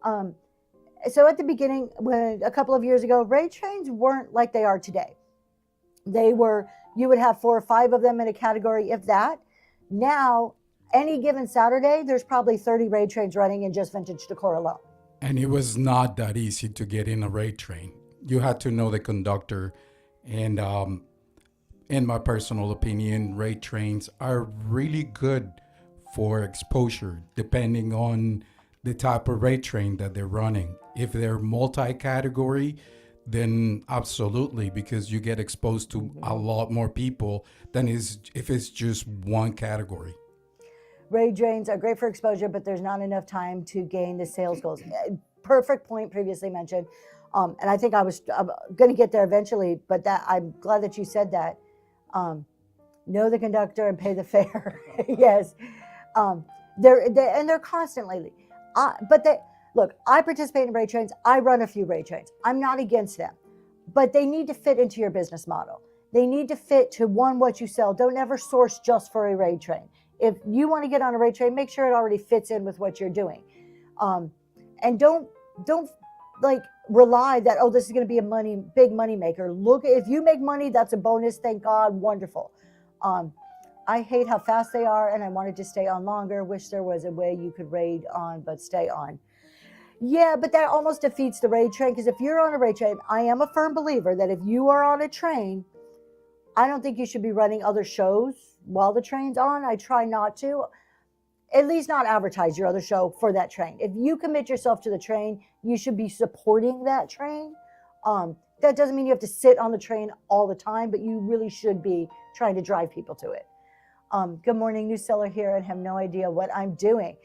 So at the beginning, a couple of years ago, raid trains weren't like they are today. You would have 4 or 5 of them in a category, if that. Now, any given Saturday, there's probably 30 raid trains running in just vintage decor alone. And it was not that easy to get in a raid train. You had to know the conductor. And in my personal opinion, raid trains are really good for exposure, depending on the type of raid train that they're running. If they're multi-category, then absolutely, because you get exposed to a lot more people than is if it's just one category. Raid trains are great for exposure, but there's not enough time to gain the sales goals. Perfect point previously mentioned. And I think I'm going to get there eventually, but that I'm glad that you said that. Know the conductor and pay the fare. Yes. They're constantly, look, I participate in raid trains. I run a few raid trains. I'm not against them, but they need to fit into your business model. They need to fit to what you sell. Don't ever source just for a raid train. If you want to get on a raid train, make sure it already fits in with what you're doing. And don't like rely that, oh, this is going to be a big money maker. Look, if you make money, that's a bonus. Thank God. Wonderful. I hate how fast they are, and I wanted to stay on longer. Wish there was a way you could raid on, but stay on. Yeah, but that almost defeats the raid train, because if you're on a raid train, I am a firm believer that if you are on a train, I don't think you should be running other shows while the train's on. I try not to, at least not advertise your other show for that train. If you commit yourself to the train, you should be supporting that train. That doesn't mean you have to sit on the train all the time, but you really should be trying to drive people to it. Good morning, new seller here, and have no idea what I'm doing.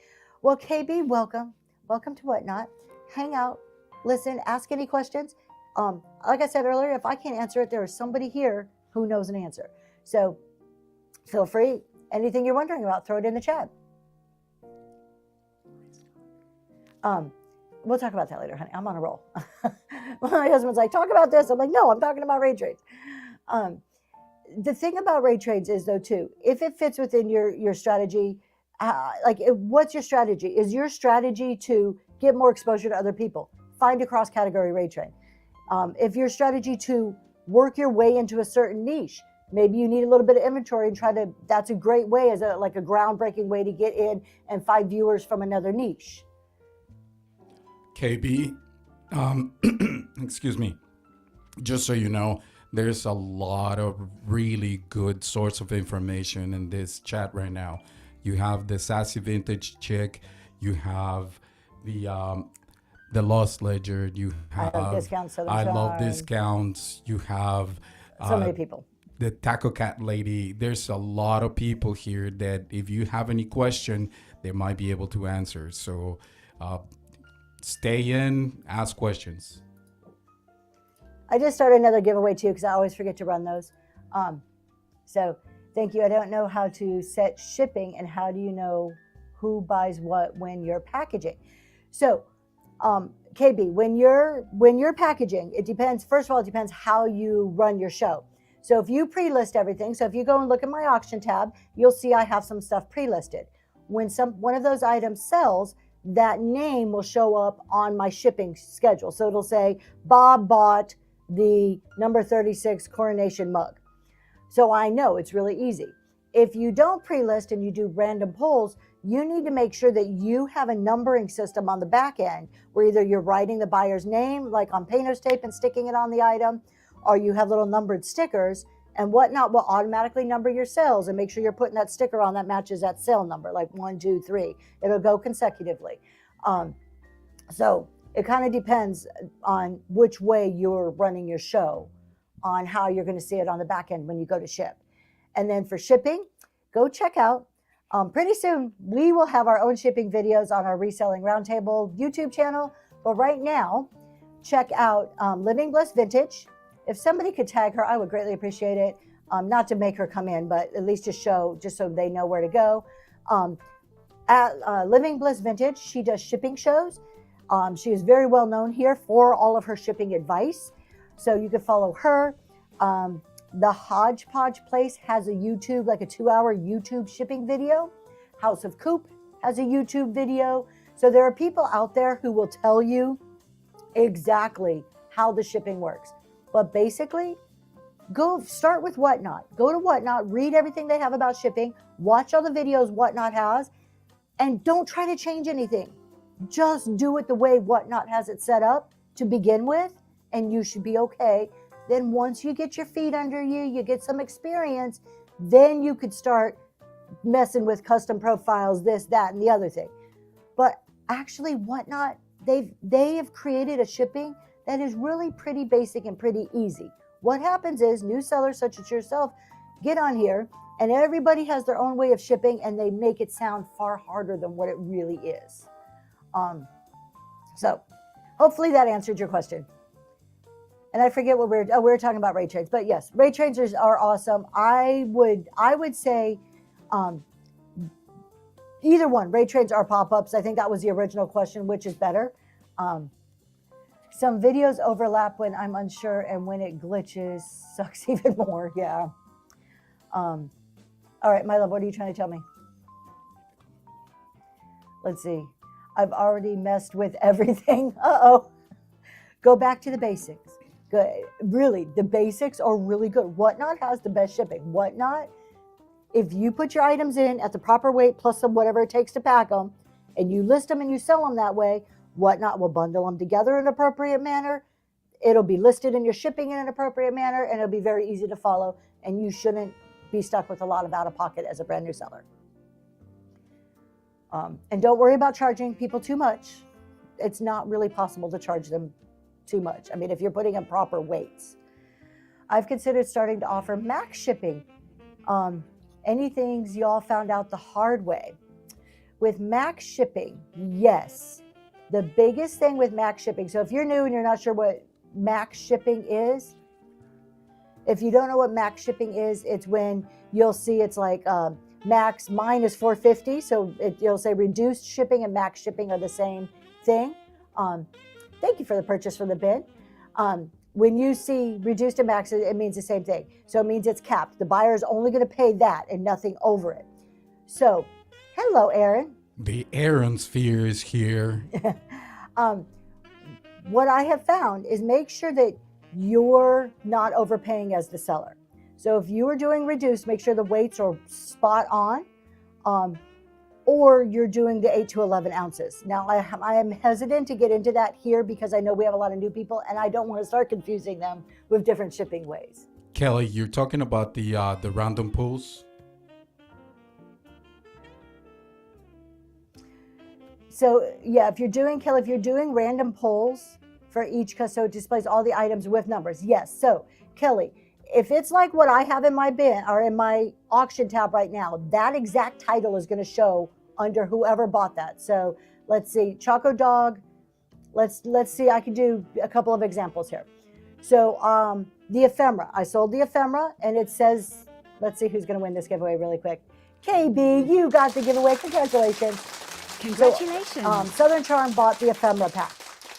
Well, KB, welcome. Welcome to Whatnot. Hang out, listen, ask any questions. Like I said earlier, if I can't answer it, there is somebody here who knows an answer. So feel free. Anything you're wondering about, throw it in the chat. We'll talk about that later, honey. I'm on a roll. My husband's like, talk about this. I'm like, no, I'm talking about raid trades. The thing about raid trades is, though, too, if it fits within your strategy, what's your strategy? Is your strategy to get more exposure to other people? Find a cross-category raid trade. If your strategy to work your way into a certain niche, maybe you need a little bit of inventory and that's a great way as a groundbreaking way to get in and find viewers from another niche. KB, excuse me, just so you know, there's a lot of really good source of information in this chat right now. You have the Sassy Vintage Chick, you have the Lost Ledger, you have I Love Discounts, I Love Discounts, you have so many people. The Taco Cat Lady. There's a lot of people here that if you have any question, they might be able to answer. So stay in, ask questions. I just started another giveaway too, because I always forget to run those. So thank you. I don't know how to set shipping, and how do you know who buys what when you're packaging? So KB, when you're packaging, it depends. First of all, it depends how you run your show. So if you pre-list everything, so if you go and look at my auction tab, you'll see I have some stuff pre-listed. When one of those items sells, that name will show up on my shipping schedule. So it'll say Bob bought the number 36 Coronation mug. So I know it's really easy. If you don't pre-list and you do random polls, you need to make sure that you have a numbering system on the back end where either you're writing the buyer's name like on Panos tape and sticking it on the item, or you have little numbered stickers, and Whatnot will automatically number your sales and make sure you're putting that sticker on that matches that sale number, like 1, 2, 3. It'll go consecutively. So it kind of depends on which way you're running your show, on how you're going to see it on the back end when you go to ship. And then for shipping, go check out. Pretty soon, we will have our own shipping videos on our Reselling Roundtable YouTube channel. But right now, check out Living Bliss Vintage. If somebody could tag her, I would greatly appreciate it. Not to make her come in, but at least just so they know where to go. At Living Bliss Vintage, she does shipping shows. She is very well known here for all of her shipping advice. So you can follow her. The Hodgepodge Place has a YouTube, like a 2-hour YouTube shipping video. House of Coop has a YouTube video. So there are people out there who will tell you exactly how the shipping works. But basically, go start with Whatnot. Go to Whatnot, read everything they have about shipping, watch all the videos Whatnot has, and don't try to change anything. Just do it the way Whatnot has it set up to begin with, and you should be okay. Then once you get your feet under you, you get some experience, then you could start messing with custom profiles, this, that, and the other thing. But actually, Whatnot, they have created a shipping that is really pretty basic and pretty easy. What happens is new sellers such as yourself get on here and everybody has their own way of shipping and they make it sound far harder than what it really is. So hopefully that answered your question. And I forget what we were talking about rate trains, but yes, rate trains are awesome. I would say either one, rate trains or pop-ups. I think that was the original question, which is better. Some videos overlap when I'm unsure, and when it glitches, sucks even more. Yeah. All right, my love, what are you trying to tell me? Let's see. I've already messed with everything. Uh-oh. Go back to the basics. Good. Really, the basics are really good. Whatnot has the best shipping. Whatnot, if you put your items in at the proper weight plus some whatever it takes to pack them, and you list them and you sell them that way, Whatnot will bundle them together in an appropriate manner. It'll be listed in your shipping in an appropriate manner, and it'll be very easy to follow, and you shouldn't be stuck with a lot of out-of-pocket as a brand new seller. And don't worry about charging people too much. It's not really possible to charge them too much. I mean, if you're putting in proper weights. I've considered starting to offer max shipping. Anything y'all found out the hard way. With max shipping, yes. The biggest thing with max shipping, so if you're new and you're not sure what max shipping is, if you don't know what max shipping is, it's when you'll see it's like max minus $4.50. So you'll say reduced shipping and max shipping are the same thing. Thank you for the purchase from the bin. When you see reduced and max, it means the same thing. So it means it's capped. The buyer is only going to pay that and nothing over it. So, hello, Aaron. The Aaron sphere is here. What I have found is make sure that you're not overpaying as the seller. So if you are doing reduced, make sure the weights are spot on, or you're doing the 8 to 11 ounces. Now, I am hesitant to get into that here because I know we have a lot of new people and I don't want to start confusing them with different shipping ways. Kelly, you're talking about the random pulls? So yeah, if you're doing random polls for each, so it displays all the items with numbers. Yes. So Kelly, if it's like what I have in my bin or in my auction tab right now, that exact title is going to show under whoever bought that. So let's see, Choco Dog. Let's see. I can do a couple of examples here. So the ephemera. I sold the ephemera, and it says, let's see who's going to win this giveaway really quick. KB, you got the giveaway. Congratulations. Congratulations. So, Southern Charm bought the ephemera pack.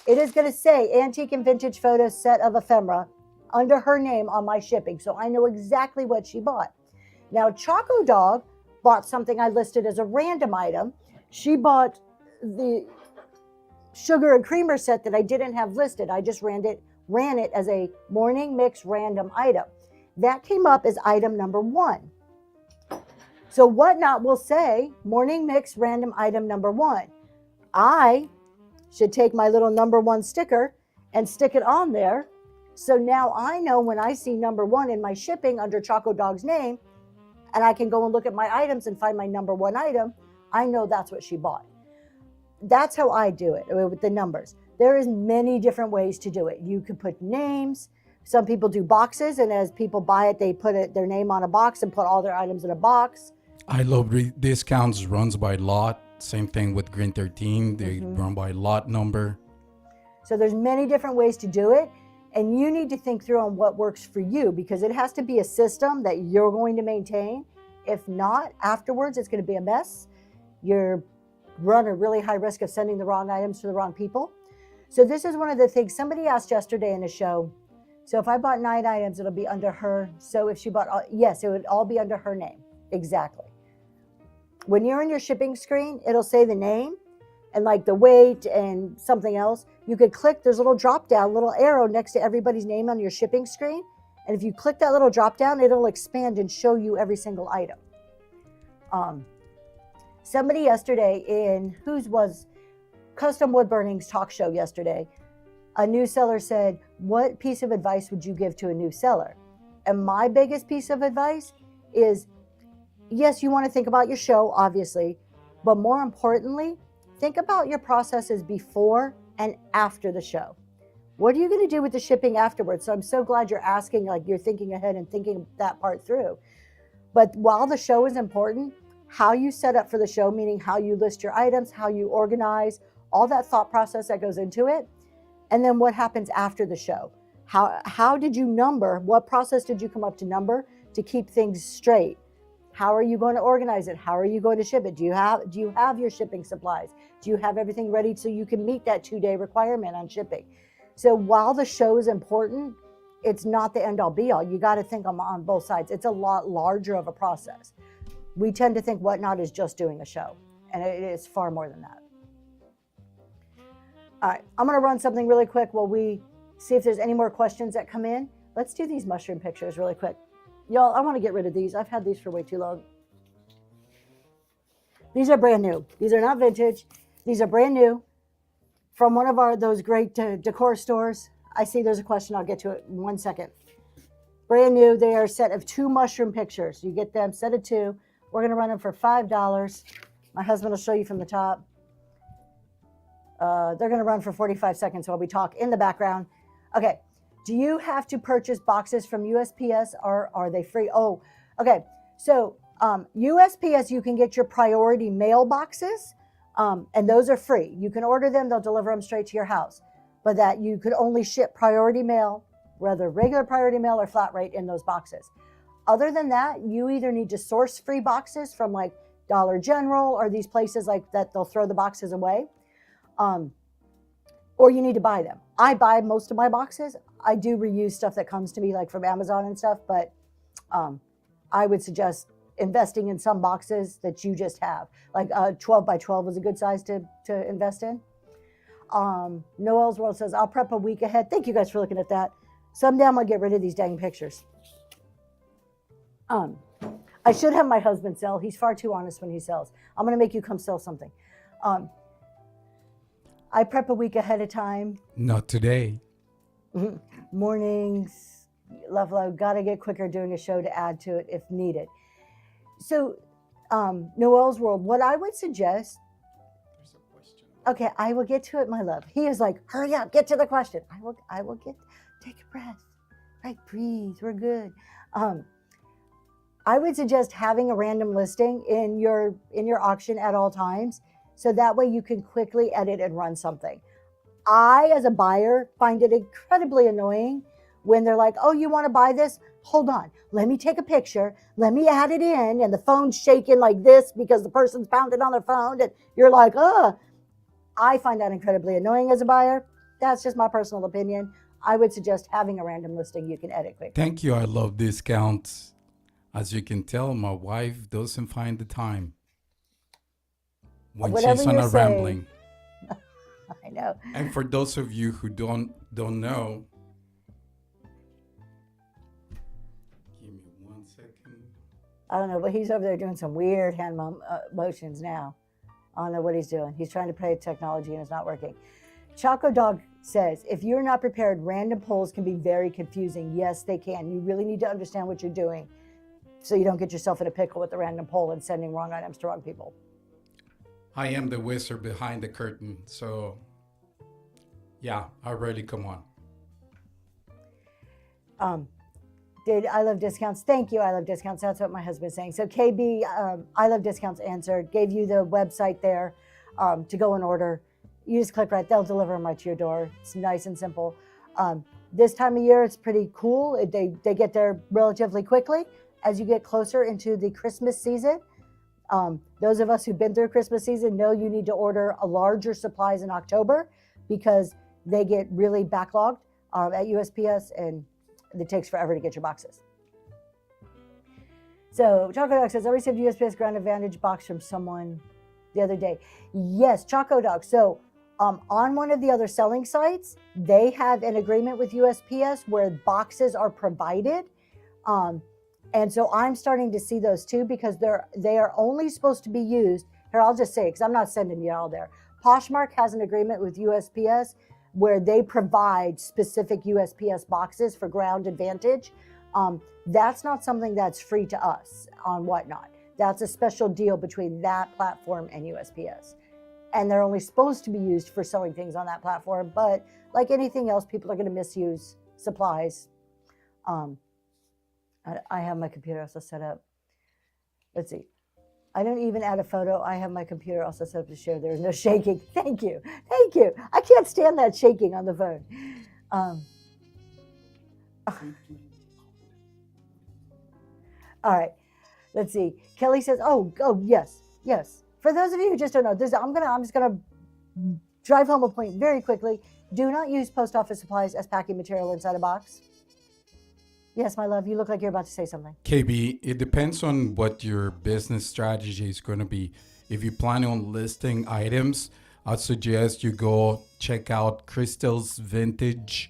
It is going to say Antique and Vintage Photos set of ephemera under her name on my shipping, so I know exactly what she bought. Now, Choco Dog bought something I listed as a random item. She bought the sugar and creamer set that I didn't have listed. I just ran it as a morning mix random item. That came up as item number 1. So Whatnot will say morning mix random item number 1. I should take my little number 1 sticker and stick it on there. So now I know when I see number 1 in my shipping under Choco Dog's name, and I can go and look at my items and find my number 1 item, I know that's what she bought. That's how I do it with the numbers. There is many different ways to do it. You could put names. Some people do boxes, and as people buy it, they put their name on a box and put all their items in a box. I love discounts runs by lot. Same thing with Green 13. They run by lot number. So there's many different ways to do it. And you need to think through on what works for you, because it has to be a system that you're going to maintain. If not, afterwards, it's going to be a mess. You're run a really high risk of sending the wrong items to the wrong people. So this is one of the things somebody asked yesterday in a show. So if I bought 9 items, it'll be under her. So if she bought, yes, it would all be under her name. Exactly. When you're in your shipping screen, it'll say the name and like the weight and something else. You could click, there's a little drop down, little arrow next to everybody's name on your shipping screen. And if you click that little drop down, it'll expand and show you every single item. Somebody yesterday in was Custom Wood Burning's talk show yesterday, a new seller said, what piece of advice would you give to a new seller? And my biggest piece of advice is, yes, you want to think about your show, obviously, but more importantly, think about your processes before and after the show. What are you going to do with the shipping afterwards? So I'm so glad you're asking, like you're thinking ahead and thinking that part through. But while the show is important, how you set up for the show, meaning how you list your items, how you organize, all that thought process that goes into it. And then what happens after the show? How did you number? What process did you come up to number to keep things straight? How are you going to organize it? How are you going to ship it? Do you have your shipping supplies? Do you have everything ready so you can meet that 2-day requirement on shipping? So while the show is important, it's not the end all be all. You got to think on both sides. It's a lot larger of a process. We tend to think Whatnot is just doing a show, and it is far more than that. All right, I'm going to run something really quick while we see if there's any more questions that come in. Let's do these mushroom pictures really quick. Y'all, I want to get rid of these. I've had these for way too long. These are brand new. These are not vintage. These are brand new from one of those great decor stores. I see there's a question. I'll get to it in 1 second. Brand new. They are a set of 2 mushroom pictures. You get them, set of 2. We're going to run them for $5. My husband will show you from the top. They're going to run for 45 seconds while we talk in the background. Okay. Do you have to purchase boxes from USPS or are they free? Oh, okay. So USPS, you can get your priority mail boxes, and those are free. You can order them. They'll deliver them straight to your house. But that you could only ship priority mail, whether regular priority mail or flat rate in those boxes. Other than that, you either need to source free boxes from like Dollar General or these places like that, they'll throw the boxes away. Or you need to buy them. I buy most of my boxes. I do reuse stuff that comes to me like from Amazon and stuff, but I would suggest investing in some boxes that you just have. Like 12 by 12 is a good size to invest in. Noel's World says, I'll prep a week ahead. Thank you guys for looking at that. Someday I'm going to get rid of these dang pictures. I should have my husband sell. He's far too honest when he sells. I'm going to make you come sell something. I prep a week ahead of time. Not today. Mornings, love, got to get quicker doing a show to add to it if needed. So, Noel's World, what I would suggest. There's a question. Okay, I will get to it, my love. He is like, hurry up, get to the question. I will take a breath. Right, breathe, we're good. I would suggest having a random listing in your auction at all times. So that way you can quickly edit and run something. I, as a buyer, find it incredibly annoying when they're like, oh, you want to buy this? Hold on. Let me take a picture. Let me add it in. And the phone's shaking like this because the person's pounding on their phone. And you're like, oh, I find that incredibly annoying as a buyer. That's just my personal opinion. I would suggest having a random listing you can edit quick. Thank you. I love discounts. As you can tell, my wife doesn't find the time when she's on a rambling. I know. And for those of you who don't know, give me 1 second. I don't know, but he's over there doing some weird hand motions now. I don't know what he's doing. He's trying to play technology and it's not working. Choco Dog says, if you're not prepared, random polls can be very confusing. Yes, they can. You really need to understand what you're doing so you don't get yourself in a pickle with the random poll and sending wrong items to wrong people. I am the wizard behind the curtain. So, yeah, already come on. Did I Love Discounts? Thank you, I Love Discounts. That's what my husband's saying. So KB, I Love Discounts answered, gave you the website there to go and order. You just click right, they'll deliver them right to your door. It's nice and simple. This time of year, it's pretty cool. They get there relatively quickly. As you get closer into the Christmas season, those of us who've been through Christmas season know you need to order a larger supplies in October because they get really backlogged at USPS and it takes forever to get your boxes. So Choco Dog says, I received USPS Ground Advantage box from someone the other day. Yes, Choco Dog. So on one of the other selling sites, they have an agreement with USPS where boxes are provided. And so I'm starting to see those too because they are only supposed to be used. Here, I'll just say, because I'm not sending you all there. Poshmark has an agreement with USPS where they provide specific USPS boxes for Ground Advantage. That's not something that's free to us on Whatnot. That's a special deal between that platform and USPS. and they're only supposed to be used for selling things on that platform. But like anything else, people are going to misuse supplies. I have my computer also set up. Let's see. I don't even add a photo. I have my computer also set up to share. There's no shaking. Thank you. Thank you. I can't stand that shaking on the phone. All right. Let's see. Kelly says, oh, yes. For those of you who just don't know, I'm just gonna drive home a point very quickly. Do not use post office supplies as packing material inside a box. Yes, my love, you look like you're about to say something. KB, it depends on what your business strategy is going to be. If you plan on listing items, I'd suggest you go check out Crystal's Vintage.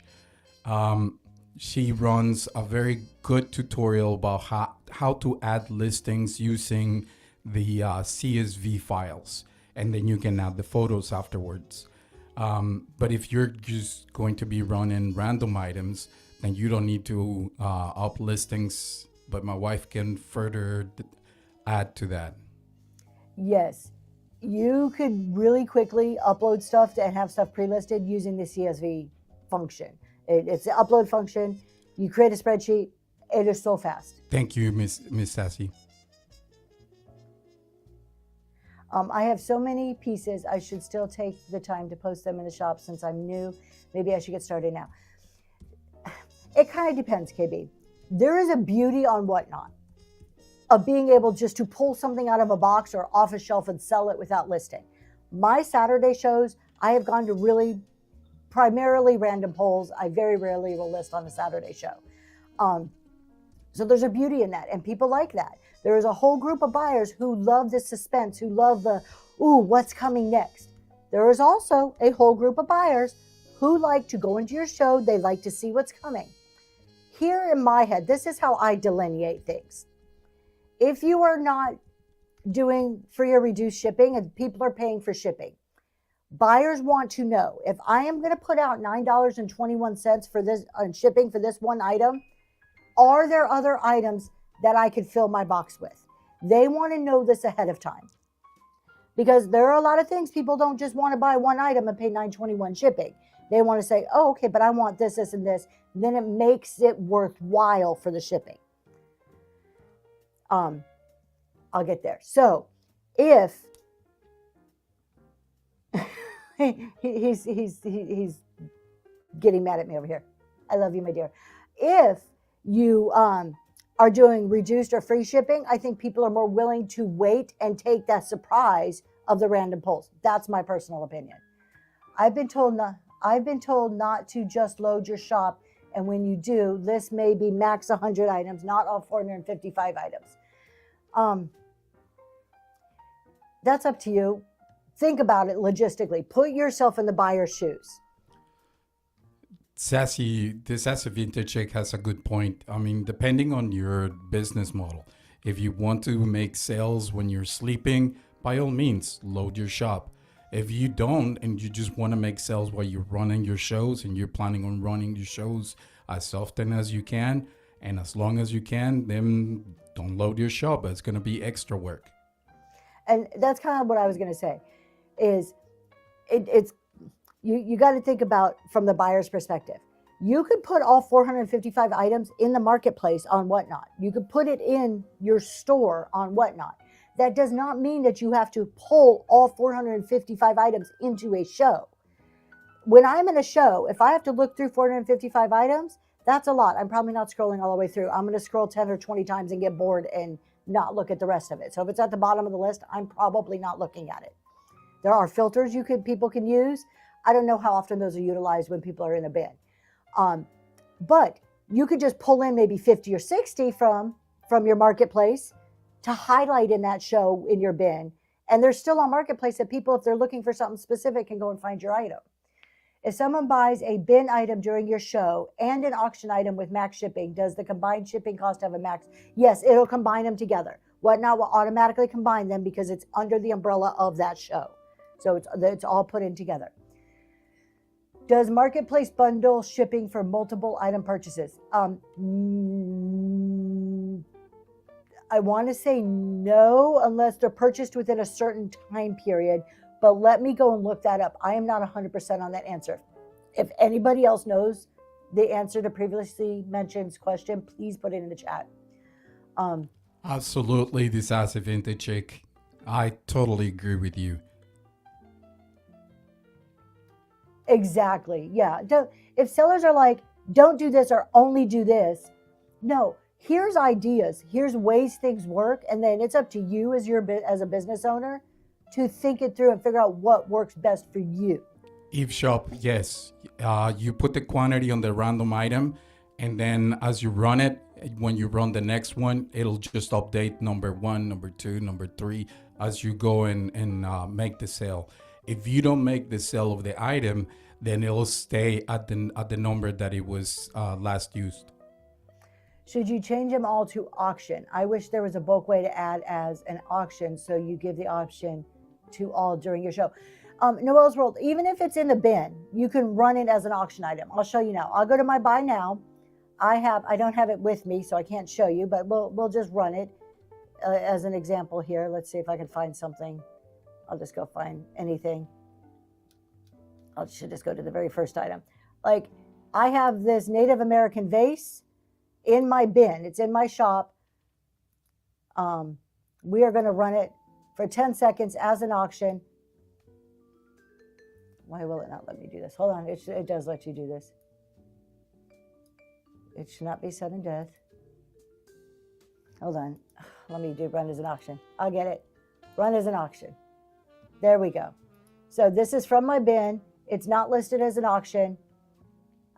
She runs a very good tutorial about how to add listings using the CSV files, and then you can add the photos afterwards. But if you're just going to be running random items, then you don't need to up listings, but my wife can further add to that. Yes, you could really quickly upload stuff and have stuff pre-listed using the CSV function. It's the upload function. You create a spreadsheet. It is so fast. Thank you, Miss Sassy. I have so many pieces. I should still take the time to post them in the shop since I'm new. Maybe I should get started now. It kind of depends, KB. There is a beauty on Whatnot of being able just to pull something out of a box or off a shelf and sell it without listing. My Saturday shows, I have gone to really primarily random polls. I very rarely will list on a Saturday show. So there's a beauty in that, and people like that. There is a whole group of buyers who love the suspense, who love the, ooh, what's coming next. There is also a whole group of buyers who like to go into your show. They like to see what's coming. Here in my head, this is how I delineate things. If you are not doing free or reduced shipping and people are paying for shipping, buyers want to know, if I am going to put out $9.21 for this on shipping for this one item, are there other items that I could fill my box with? They want to know this ahead of time, because there are a lot of things people don't just want to buy one item and pay $9.21 shipping. They want to say, oh, okay, but I want this, this, and this. Then it makes it worthwhile for the shipping. I'll get there. So if he's getting mad at me over here. I love you, my dear. If you are doing reduced or free shipping, I think people are more willing to wait and take that surprise of the random polls. That's my personal opinion. I've been told not to just load your shop, and when you do, list may be max 100 items, not all 455 items. That's up to you. Think about it logistically. Put yourself in the buyer's shoes. Sassy Vintage Chick has a good point. I mean, depending on your business model, if you want to make sales when you're sleeping, by all means, load your shop. If you don't, and you just want to make sales while you're running your shows and you're planning on running your shows as often as you can and as long as you can, then don't load your shop. It's going to be extra work. And that's kind of what I was going to say, is you got to think about from the buyer's perspective. You could put all 455 items in the marketplace on Whatnot. You could put it in your store on Whatnot. That does not mean that you have to pull all 455 items into a show. When I'm in a show, if I have to look through 455 items, that's a lot. I'm probably not scrolling all the way through. I'm going to scroll 10 or 20 times and get bored and not look at the rest of it. So if it's at the bottom of the list, I'm probably not looking at it. There are filters people can use. I don't know how often those are utilized when people are in a bin. But you could just pull in maybe 50 or 60 from your marketplace to highlight in that show in your bin. And there's still on marketplace that people, if they're looking for something specific, can go and find your item. If someone buys a bin item during your show and an auction item with max shipping, does the combined shipping cost have a max? Yes, it'll combine them together. Whatnot will automatically combine them because it's under the umbrella of that show. So it's all put in together. Does Marketplace bundle shipping for multiple item purchases? I want to say no, unless they're purchased within a certain time period. but let me go and look that up. I am not 100% on that answer. If anybody else knows the answer to previously mentioned question, please put it in the chat. Absolutely, Decisive Vintage Chick. I totally agree with you. Exactly. Yeah. If sellers are like, don't do this or only do this, no. Here's ideas. Here's ways things work, and then it's up to you as a business owner to think it through and figure out what works best for you. Eve Shop, yes. You put the quantity on the random item, and then as you run it, when you run the next one, it'll just update number 1, number 2, number 3 as you go and make the sale. If you don't make the sale of the item, then it'll stay at the number that it was last used. Should you change them all to auction? I wish there was a bulk way to add as an auction, so you give the option to all during your show. Noelle's World, even if it's in the bin, you can run it as an auction item. I'll show you now. I'll go to my buy now. I don't have it with me, so I can't show you, but we'll just run it as an example here. Let's see if I can find something. I'll just go find anything. I should just go to the very first item. Like, I have this Native American vase in my bin. It's in my shop. We are going to run it for 10 seconds as an auction. Why will it not let me do this? Hold on. It does let you do this. It should not be sudden death. Hold on. Let me do run as an auction. I'll get it. Run as an auction. There we go. So this is from my bin. It's not listed as an auction.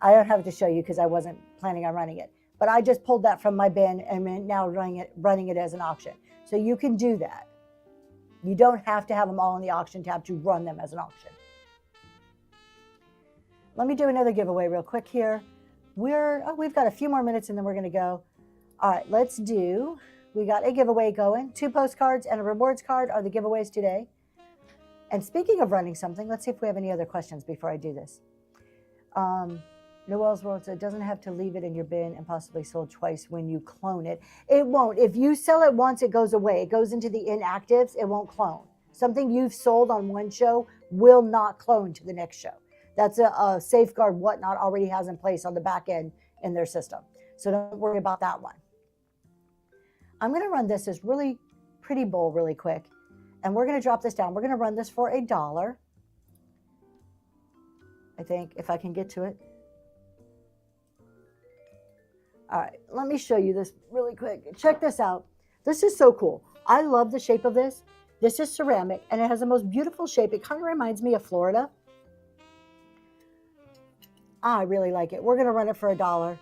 I don't have it to show you because I wasn't planning on running it. But I just pulled that from my bin and I'm now running it as an auction. So you can do that. You don't have to have them all in the auction tab to run them as an auction. Let me do another giveaway real quick here. We've got a few more minutes and then we're going to go. All right, we got a giveaway going. 2 postcards and a rewards card are the giveaways today. And speaking of running something, let's see if we have any other questions before I do this. Noelle's World said, it doesn't have to leave it in your bin and possibly sold twice when you clone it. It won't. If you sell it once, it goes away. It goes into the inactives. It won't clone. Something you've sold on one show will not clone to the next show. That's a safeguard Whatnot already has in place on the back end in their system. So don't worry about that one. I'm going to run this as really pretty bowl really quick. And we're going to drop this down. We're going to run this for $1. I think, if I can get to it. All right, let me show you this really quick. Check this out. This is so cool. I love the shape of this. This is ceramic, and it has the most beautiful shape. It kind of reminds me of Florida. I really like it. We're going to run it for $1.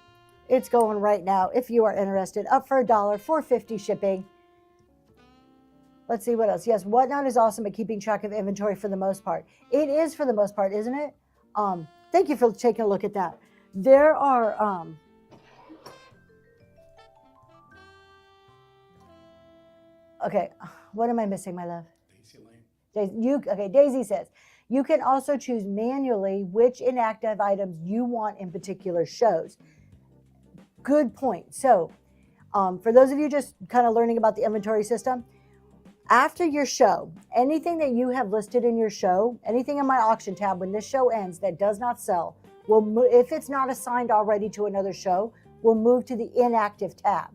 It's going right now. If you are interested, up for $1, $4.50 shipping. Let's see what else. Yes, Whatnot is awesome at keeping track of inventory for the most part. It is for the most part, isn't it? Thank you for taking a look at that. There are okay, what am I missing, my love? Daisy says, you can also choose manually which inactive items you want in particular shows. Good point. So for those of you just kind of learning about the inventory system, after your show, anything that you have listed in your show, anything in my auction tab, when this show ends that does not sell, will if it's not assigned already to another show, will move to the inactive tab.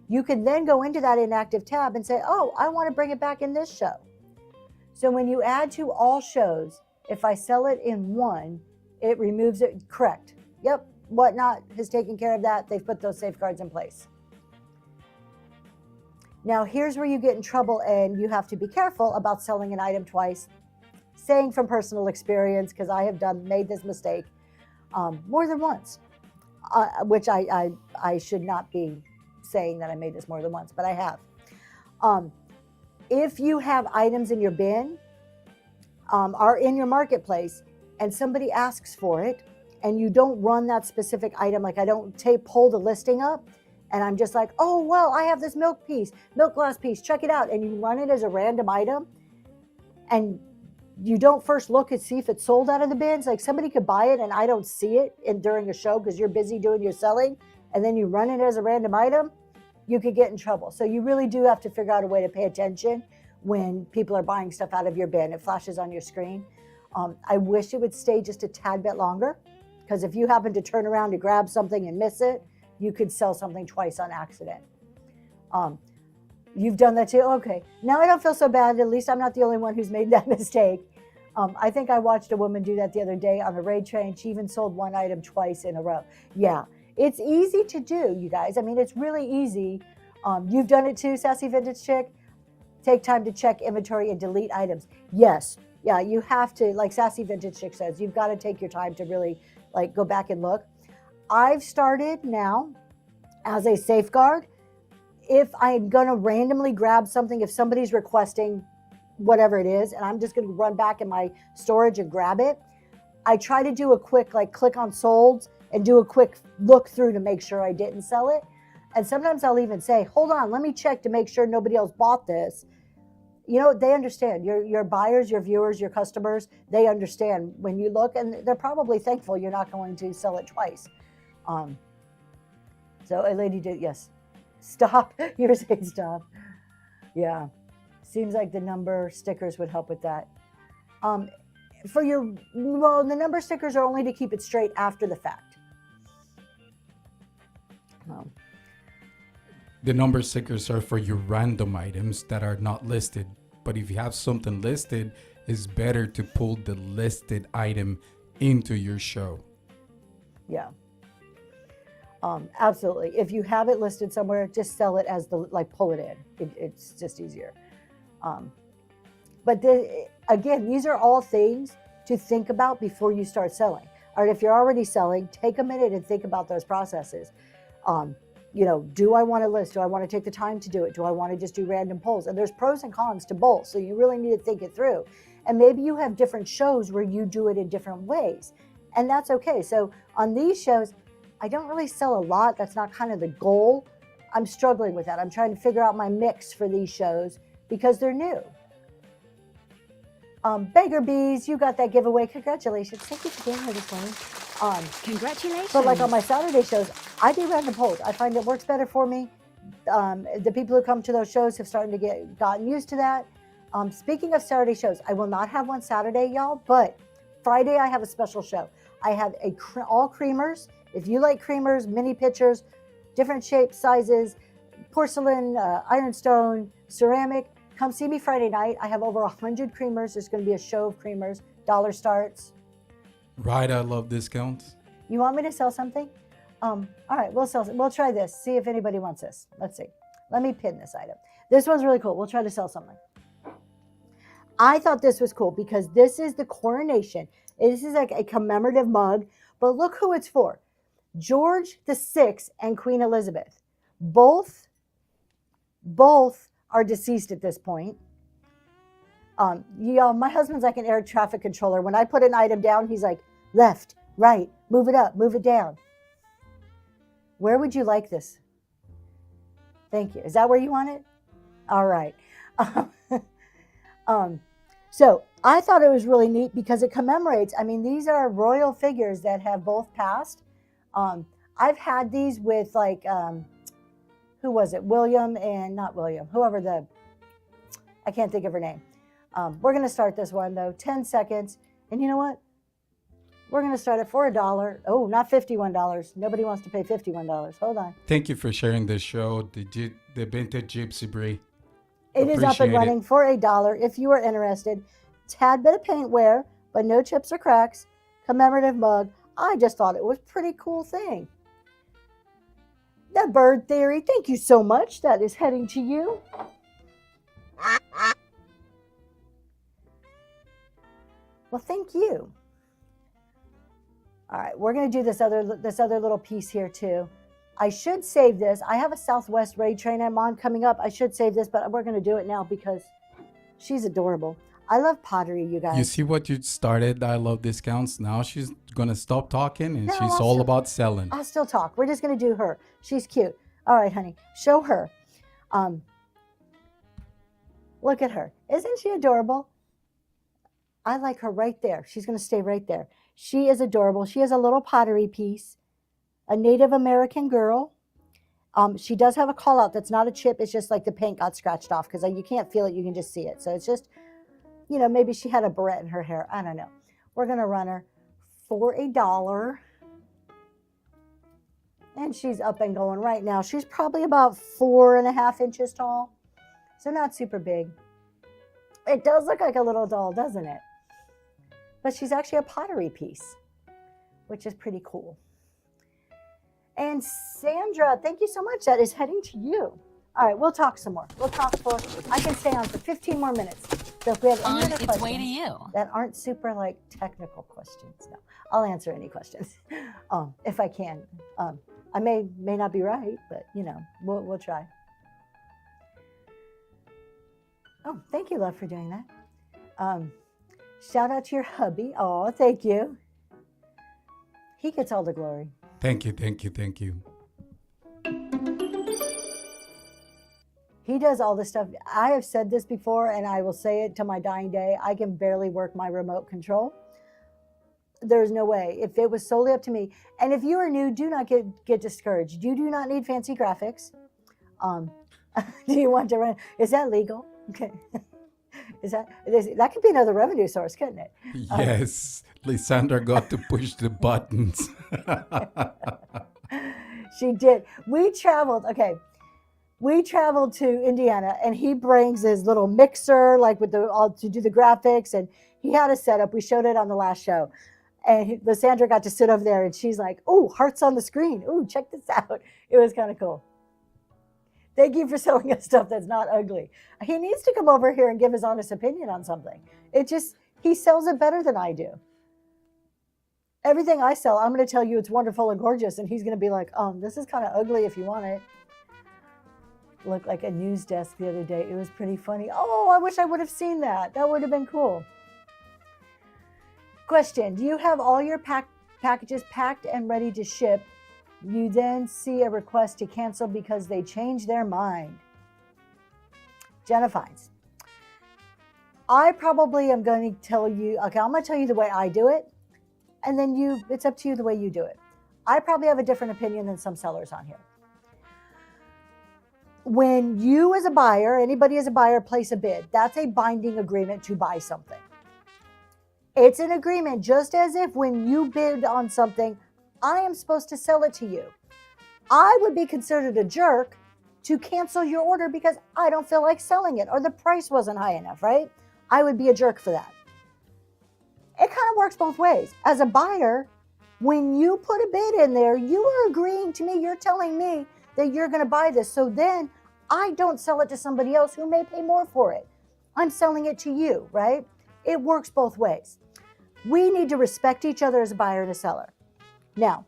You can then go into that inactive tab and say, oh, I want to bring it back in this show. So when you add to all shows, if I sell it in one, it removes it. Correct. Yep. Whatnot has taken care of that. They've put those safeguards in place. Now, here's where you get in trouble and you have to be careful about selling an item twice. Saying from personal experience, because I have made this mistake more than once, which I should not be saying that I made this more than once, but I have. If you have items in your bin or in your marketplace and somebody asks for it and you don't run that specific item, like I don't pull the listing up and I'm just like, oh, well, I have this milk glass piece, check it out. And you run it as a random item and you don't first look and see if it's sold out of the bins. Like somebody could buy it and I don't see it during a show because you're busy doing your selling and then you run it as a random item, you could get in trouble. So you really do have to figure out a way to pay attention when people are buying stuff out of your bin. It flashes on your screen. I wish it would stay just a tad bit longer, because if you happen to turn around to grab something and miss it, you could sell something twice on accident. You've done that too? Okay. Now I don't feel so bad. At least I'm not the only one who's made that mistake. I think I watched a woman do that the other day on a raid train. She even sold one item twice in a row. Yeah, it's easy to do, you guys. I mean, it's really easy. You've done it too, Sassy Vintage Chick? Take time to check inventory and delete items. Yes. Yeah, you have to, like Sassy Vintage Chick says, you've got to take your time to really like go back and look. I've started now as a safeguard. If I'm going to randomly grab something, if somebody's requesting whatever it is, and I'm just going to run back in my storage and grab it, I try to do a quick, like, click on sold and do a quick look through to make sure I didn't sell it. And sometimes I'll even say, hold on, let me check to make sure nobody else bought this. You know, they understand. Your buyers, your viewers, your customers, they understand when you look, and they're probably thankful you're not going to sell it twice. So a lady did, yes. Stop. You're saying stop. Yeah. Seems like the number stickers would help with that. The number stickers are only to keep it straight after the fact. The number stickers are for your random items that are not listed. But if you have something listed, it's better to pull the listed item into your show. Yeah. Absolutely. If you have it listed somewhere, just sell it as pull it in. It's just easier. But again, these are all things to think about before you start selling. All right, if you're already selling, take a minute and think about those processes. Do I want to list? Do I want to take the time to do it? Do I want to just do random polls? And there's pros and cons to both, so you really need to think it through. And maybe you have different shows where you do it in different ways, and that's okay. So on these shows, I don't really sell a lot. That's not kind of the goal. I'm struggling with that. I'm trying to figure out my mix for these shows because they're new. Beggar Bees, you got that giveaway. Congratulations. Thank you for being here this morning. Congratulations. But like on my Saturday shows, I do random polls. I find it works better for me. The people who come to those shows have gotten used to that. Speaking of Saturday shows, I will not have one Saturday, y'all, but Friday I have a special show. I have all creamers. If you like creamers, mini pitchers, different shapes, sizes, porcelain, ironstone, ceramic, come see me Friday night. I have over 100 creamers. There's going to be a show of creamers. Dollar starts. Right, I love discounts. You want me to sell something? All right, we'll try this. See if anybody wants this. Let's see. Let me pin this item. This one's really cool. We'll try to sell something. I thought this was cool because this is the coronation. This is like a commemorative mug, but look who it's for. George VI and Queen Elizabeth. Both are deceased at this point. My husband's like an air traffic controller. When I put an item down, he's like, left, right, move it up, move it down. Where would you like this? Thank you. Is that where you want it? All right. So I thought it was really neat because it commemorates, these are royal figures that have both passed. I've had these with who was it? William and not William, I can't think of her name. We're going to start this one though, 10 seconds. And you know what? We're going to start it for $1. Oh, not $51. Nobody wants to pay $51. Hold on. Thank you for sharing this show, the Vintage Gypsy Brie. It is up and running for $1 if you are interested. Tad bit of paintwear, but no chips or cracks. Commemorative mug. I just thought it was a pretty cool thing. The Bird Theory, thank you so much. That is heading to you. Well, thank you. All right, we're going to do this other little piece here too. I should save this. I have a Southwest raid train I'm on coming up. I should save this, but we're going to do it now because she's adorable. I love pottery, you guys. You see what you started? I love discounts. Now she's going to stop talking and she's all about selling. I'll still talk. We're just going to do her. She's cute. All right, honey. Show her. Look at her. Isn't she adorable? I like her right there. She's going to stay right there. She is adorable. She has a little pottery piece. A Native American girl. She does have a call out that's not a chip. It's just like the paint got scratched off because you can't feel it. You can just see it. So it's just, maybe she had a barrette in her hair. I don't know. We're going to run her for $1. And she's up and going right now. She's probably about 4.5 inches tall. So not super big. It does look like a little doll, doesn't it? But she's actually a pottery piece, which is pretty cool. And Sandra, thank you so much. That is heading to you. All right, we'll talk some more. I can stay on for 15 more minutes. So if we have any other its way to questions you. that aren't super like technical questions, no, I'll answer any questions if I can. I may not be right, but we'll try. Oh, thank you, love, for doing that. Shout out to your hubby. Oh, thank you. He gets all the glory. Thank you. He does all this stuff. I have said this before, and I will say it to my dying day. I can barely work my remote control. There's no way. If it was solely up to me, and if you are new, do not get discouraged. You do not need fancy graphics. Do you want to run? Is that legal? Okay. That could be another revenue source, couldn't it? Yes, Lysandra got to push the buttons. She did. We traveled to Indiana, and he brings his little mixer, like to do the graphics, and he had a setup. We showed it on the last show, and Lysandra got to sit over there, and she's like, "Oh, hearts on the screen. Oh, check this out." It was kind of cool. Thank you for selling us stuff that's not ugly. He needs to come over here and give his honest opinion on something. He sells it better than I do. Everything I sell, I'm going to tell you it's wonderful and gorgeous, and he's going to be like, this is kind of ugly if you want it. Looked like a news desk the other day. It was pretty funny. Oh, I wish I would have seen that. That would have been cool. Question, do you have all your packages packed and ready to ship? You then see a request to cancel because they changed their mind. Jenna Fines. I probably am going to tell you, okay, I'm going to tell you the way I do it, and then it's up to you the way you do it. I probably have a different opinion than some sellers on here. When you as a buyer, anybody as a buyer, place a bid, that's a binding agreement to buy something. It's an agreement just as if when you bid on something, I am supposed to sell it to you. I would be considered a jerk to cancel your order because I don't feel like selling it or the price wasn't high enough, right? I would be a jerk for that. It kind of works both ways. As a buyer, when you put a bid in there, you are agreeing to me, you're telling me that you're going to buy this. So then I don't sell it to somebody else who may pay more for it. I'm selling it to you, right? It works both ways. We need to respect each other as a buyer and a seller. Now,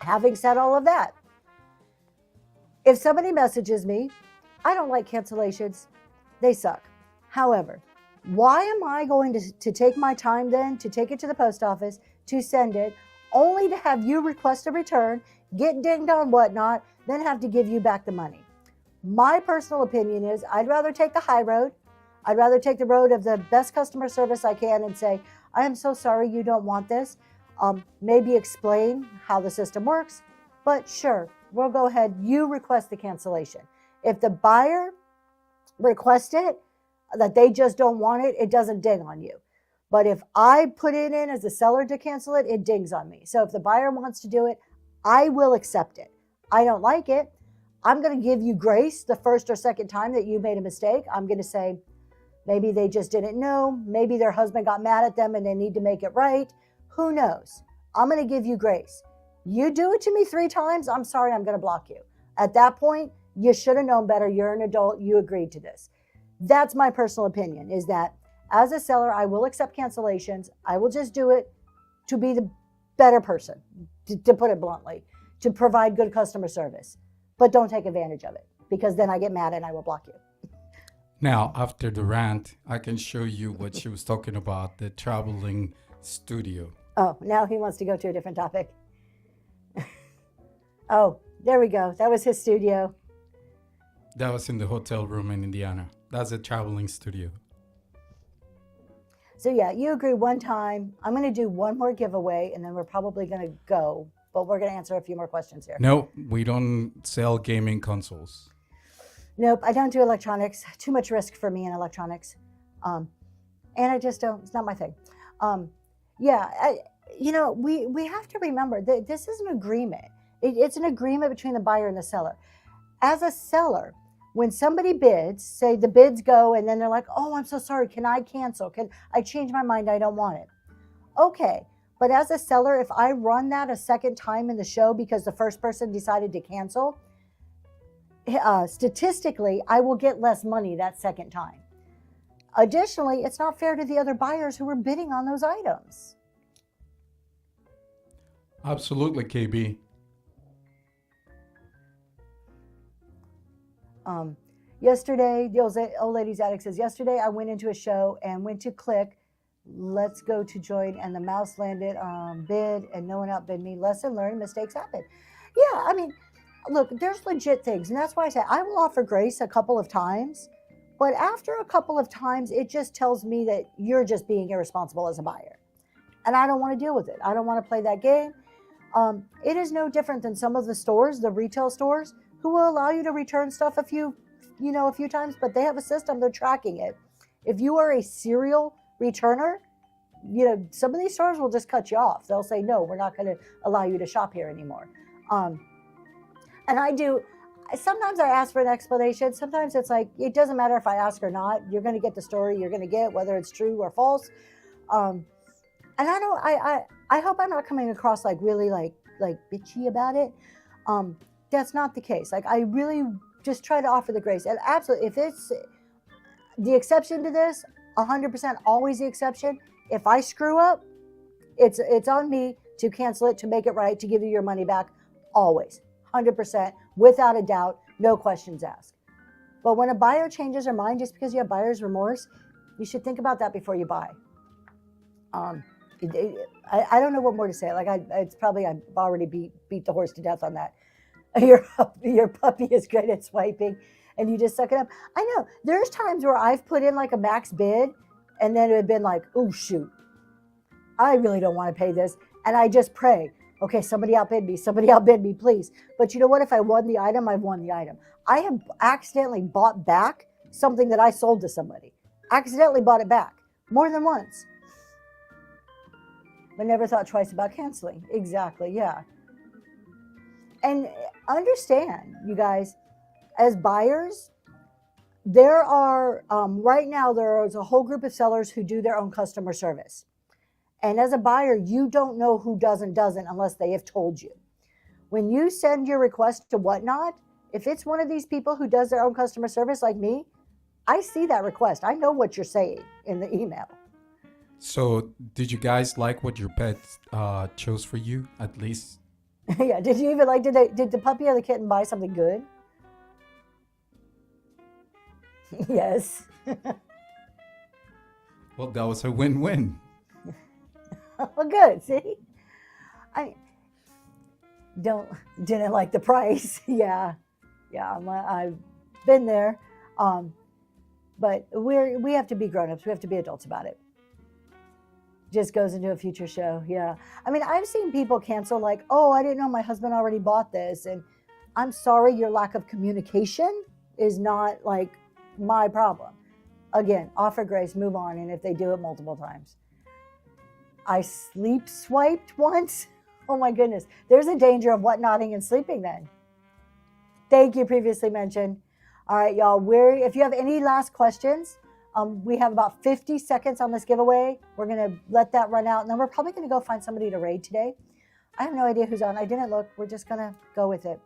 having said all of that, if somebody messages me, I don't like cancellations. They suck. However, why am I going to take my time then to take it to the post office, to send it, only to have you request a return, get dinged on whatnot, then have to give you back the money? My personal opinion is I'd rather take the high road. I'd rather take the road of the best customer service I can and say, I am so sorry you don't want this. Maybe explain how the system works, but sure, we'll go ahead. You request the cancellation. If the buyer requests it, that they just don't want it, it doesn't ding on you. But if I put it in as a seller to cancel it, it dings on me. So if the buyer wants to do it, I will accept it. I don't like it. I'm going to give you grace the first or second time that you made a mistake. I'm going to say, maybe they just didn't know. Maybe their husband got mad at them and they need to make it right. Who knows? I'm going to give you grace. You do it to me 3 times, I'm sorry, I'm going to block you. At that point, you should have known better. You're an adult. You agreed to this. That's my personal opinion, is that as a seller, I will accept cancellations. I will just do it to be the better person, to put it bluntly, to provide good customer service. But don't take advantage of it, because then I get mad and I will block you. Now, after the rant, I can show you what she was talking about, the traveling studio. Oh, now he wants to go to a different topic. Oh, there we go. That was his studio. That was in the hotel room in Indiana. That's a traveling studio. So yeah, you agree one time. I'm going to do one more giveaway, and then we're probably going to go. but we're going to answer a few more questions here. No, we don't sell gaming consoles. Nope, I don't do electronics. Too much risk for me in electronics. And I just don't, it's not my thing. We have to remember that this is an agreement. It's an agreement between the buyer and the seller. As a seller, when somebody bids, say the bids go and then they're like, oh, I'm so sorry. Can I cancel? Can I change my mind? I don't want it. Okay. But as a seller, if I run that a second time in the show because the first person decided to cancel, statistically, I will get less money that second time. Additionally, it's not fair to the other buyers who were bidding on those items. Absolutely, KB. Yesterday, the old lady's attic says, yesterday I went into a show and went to click, let's go to join, and the mouse landed on bid and no one outbid me. Lesson learned, mistakes happen. Yeah, I mean, look, there's legit things. And that's why I say I will offer grace a couple of times. But after a couple of times, it just tells me that you're just being irresponsible as a buyer. And I don't want to deal with it. I don't want to play that game. It is no different than some of the stores, the retail stores, who will allow you to return stuff a few times, but they have a system, they're tracking it. If you are a serial returner, some of these stores will just cut you off. They'll say, no, we're not going to allow you to shop here anymore. And sometimes I ask for an explanation. Sometimes it's like, it doesn't matter if I ask or not. You're going to get the story you're going to get, whether it's true or false. And I hope I'm not coming across like really like bitchy about it. That's not the case. Like, I really just try to offer the grace. And absolutely, if it's the exception to this, 100% always the exception. If I screw up, it's on me to cancel it, to make it right, to give you your money back, always. 100%, without a doubt, no questions asked. But when a buyer changes their mind just because you have buyer's remorse, you should think about that before you buy. I don't know what more to say. Like, I've already beat the horse to death on that. Your puppy is great at swiping, and you just suck it up. I know there's times where I've put in like a max bid, and then it had been like, oh shoot, I really don't want to pay this, and I just pray, okay, somebody outbid me, please. But you know what? If I won the item, I've won the item. I have accidentally bought back something that I sold to somebody. Accidentally bought it back more than once, but never thought twice about canceling. Exactly, yeah. And understand, you guys, as buyers, there are, right now, there is a whole group of sellers who do their own customer service. And as a buyer, you don't know who doesn't unless they have told you. When you send your request to Whatnot, if it's one of these people who does their own customer service like me, I see that request. I know what you're saying in the email. So did you guys like what your pet chose for you, at least? Yeah, did you even did the puppy or the kitten buy something good? Yes. Well, that was a win-win. Well, good. See, I didn't like the price. Yeah, I've been there. But we have to be grown-ups. We have to be adults about it. Just goes into a future show. Yeah. I mean, I've seen people cancel like, oh, I didn't know my husband already bought this. And I'm sorry, your lack of communication is not like my problem. Again, offer grace, move on. And if they do it multiple times. I sleep swiped once. Oh my goodness. There's a danger of whatnotting and sleeping then. Thank you, previously mentioned. All right, y'all. If you have any last questions, we have about 50 seconds on this giveaway. We're going to let that run out. And then we're probably going to go find somebody to raid today. I have no idea who's on. I didn't look. We're just going to go with it.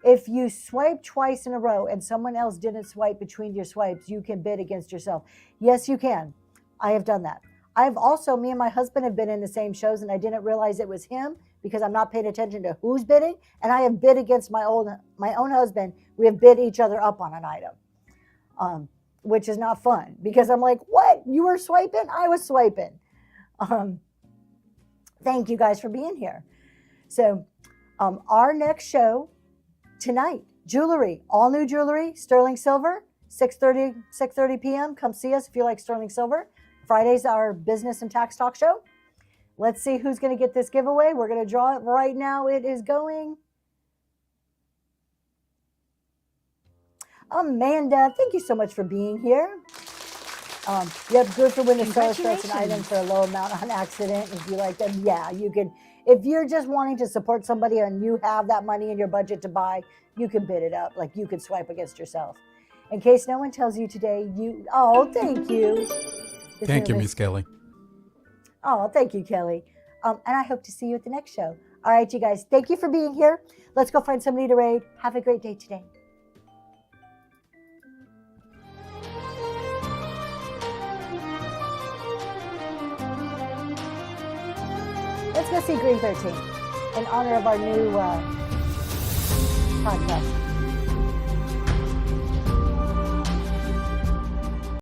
If you swipe twice in a row and someone else didn't swipe between your swipes, you can bid against yourself. Yes, you can. I have done that. Me and my husband have been in the same shows, and I didn't realize it was him because I'm not paying attention to who's bidding. And I have bid against my own husband. We have bid each other up on an item. Which is not fun because I'm like, what? You were swiping? I was swiping. Thank you guys for being here. So our next show tonight, jewelry, all new jewelry, sterling silver, 6:30 p.m. Come see us if you like sterling silver. Friday's our business and tax talk show. Let's see who's going to get this giveaway. We're going to draw it right now. It is going. Amanda, thank you so much for being here. Yep, good for when the seller starts an item for a low amount on accident. If you like them, yeah, you can. If you're just wanting to support somebody and you have that money in your budget to buy, you can bid it up. Like you could swipe against yourself. In case no one tells you today, thank you. Thank you, Miss Kelly. Oh, thank you, Kelly. And I hope to see you at the next show. All right, you guys, thank you for being here. Let's go find somebody to raid. Have a great day today. Let's go see Green 13 in honor of our new podcast.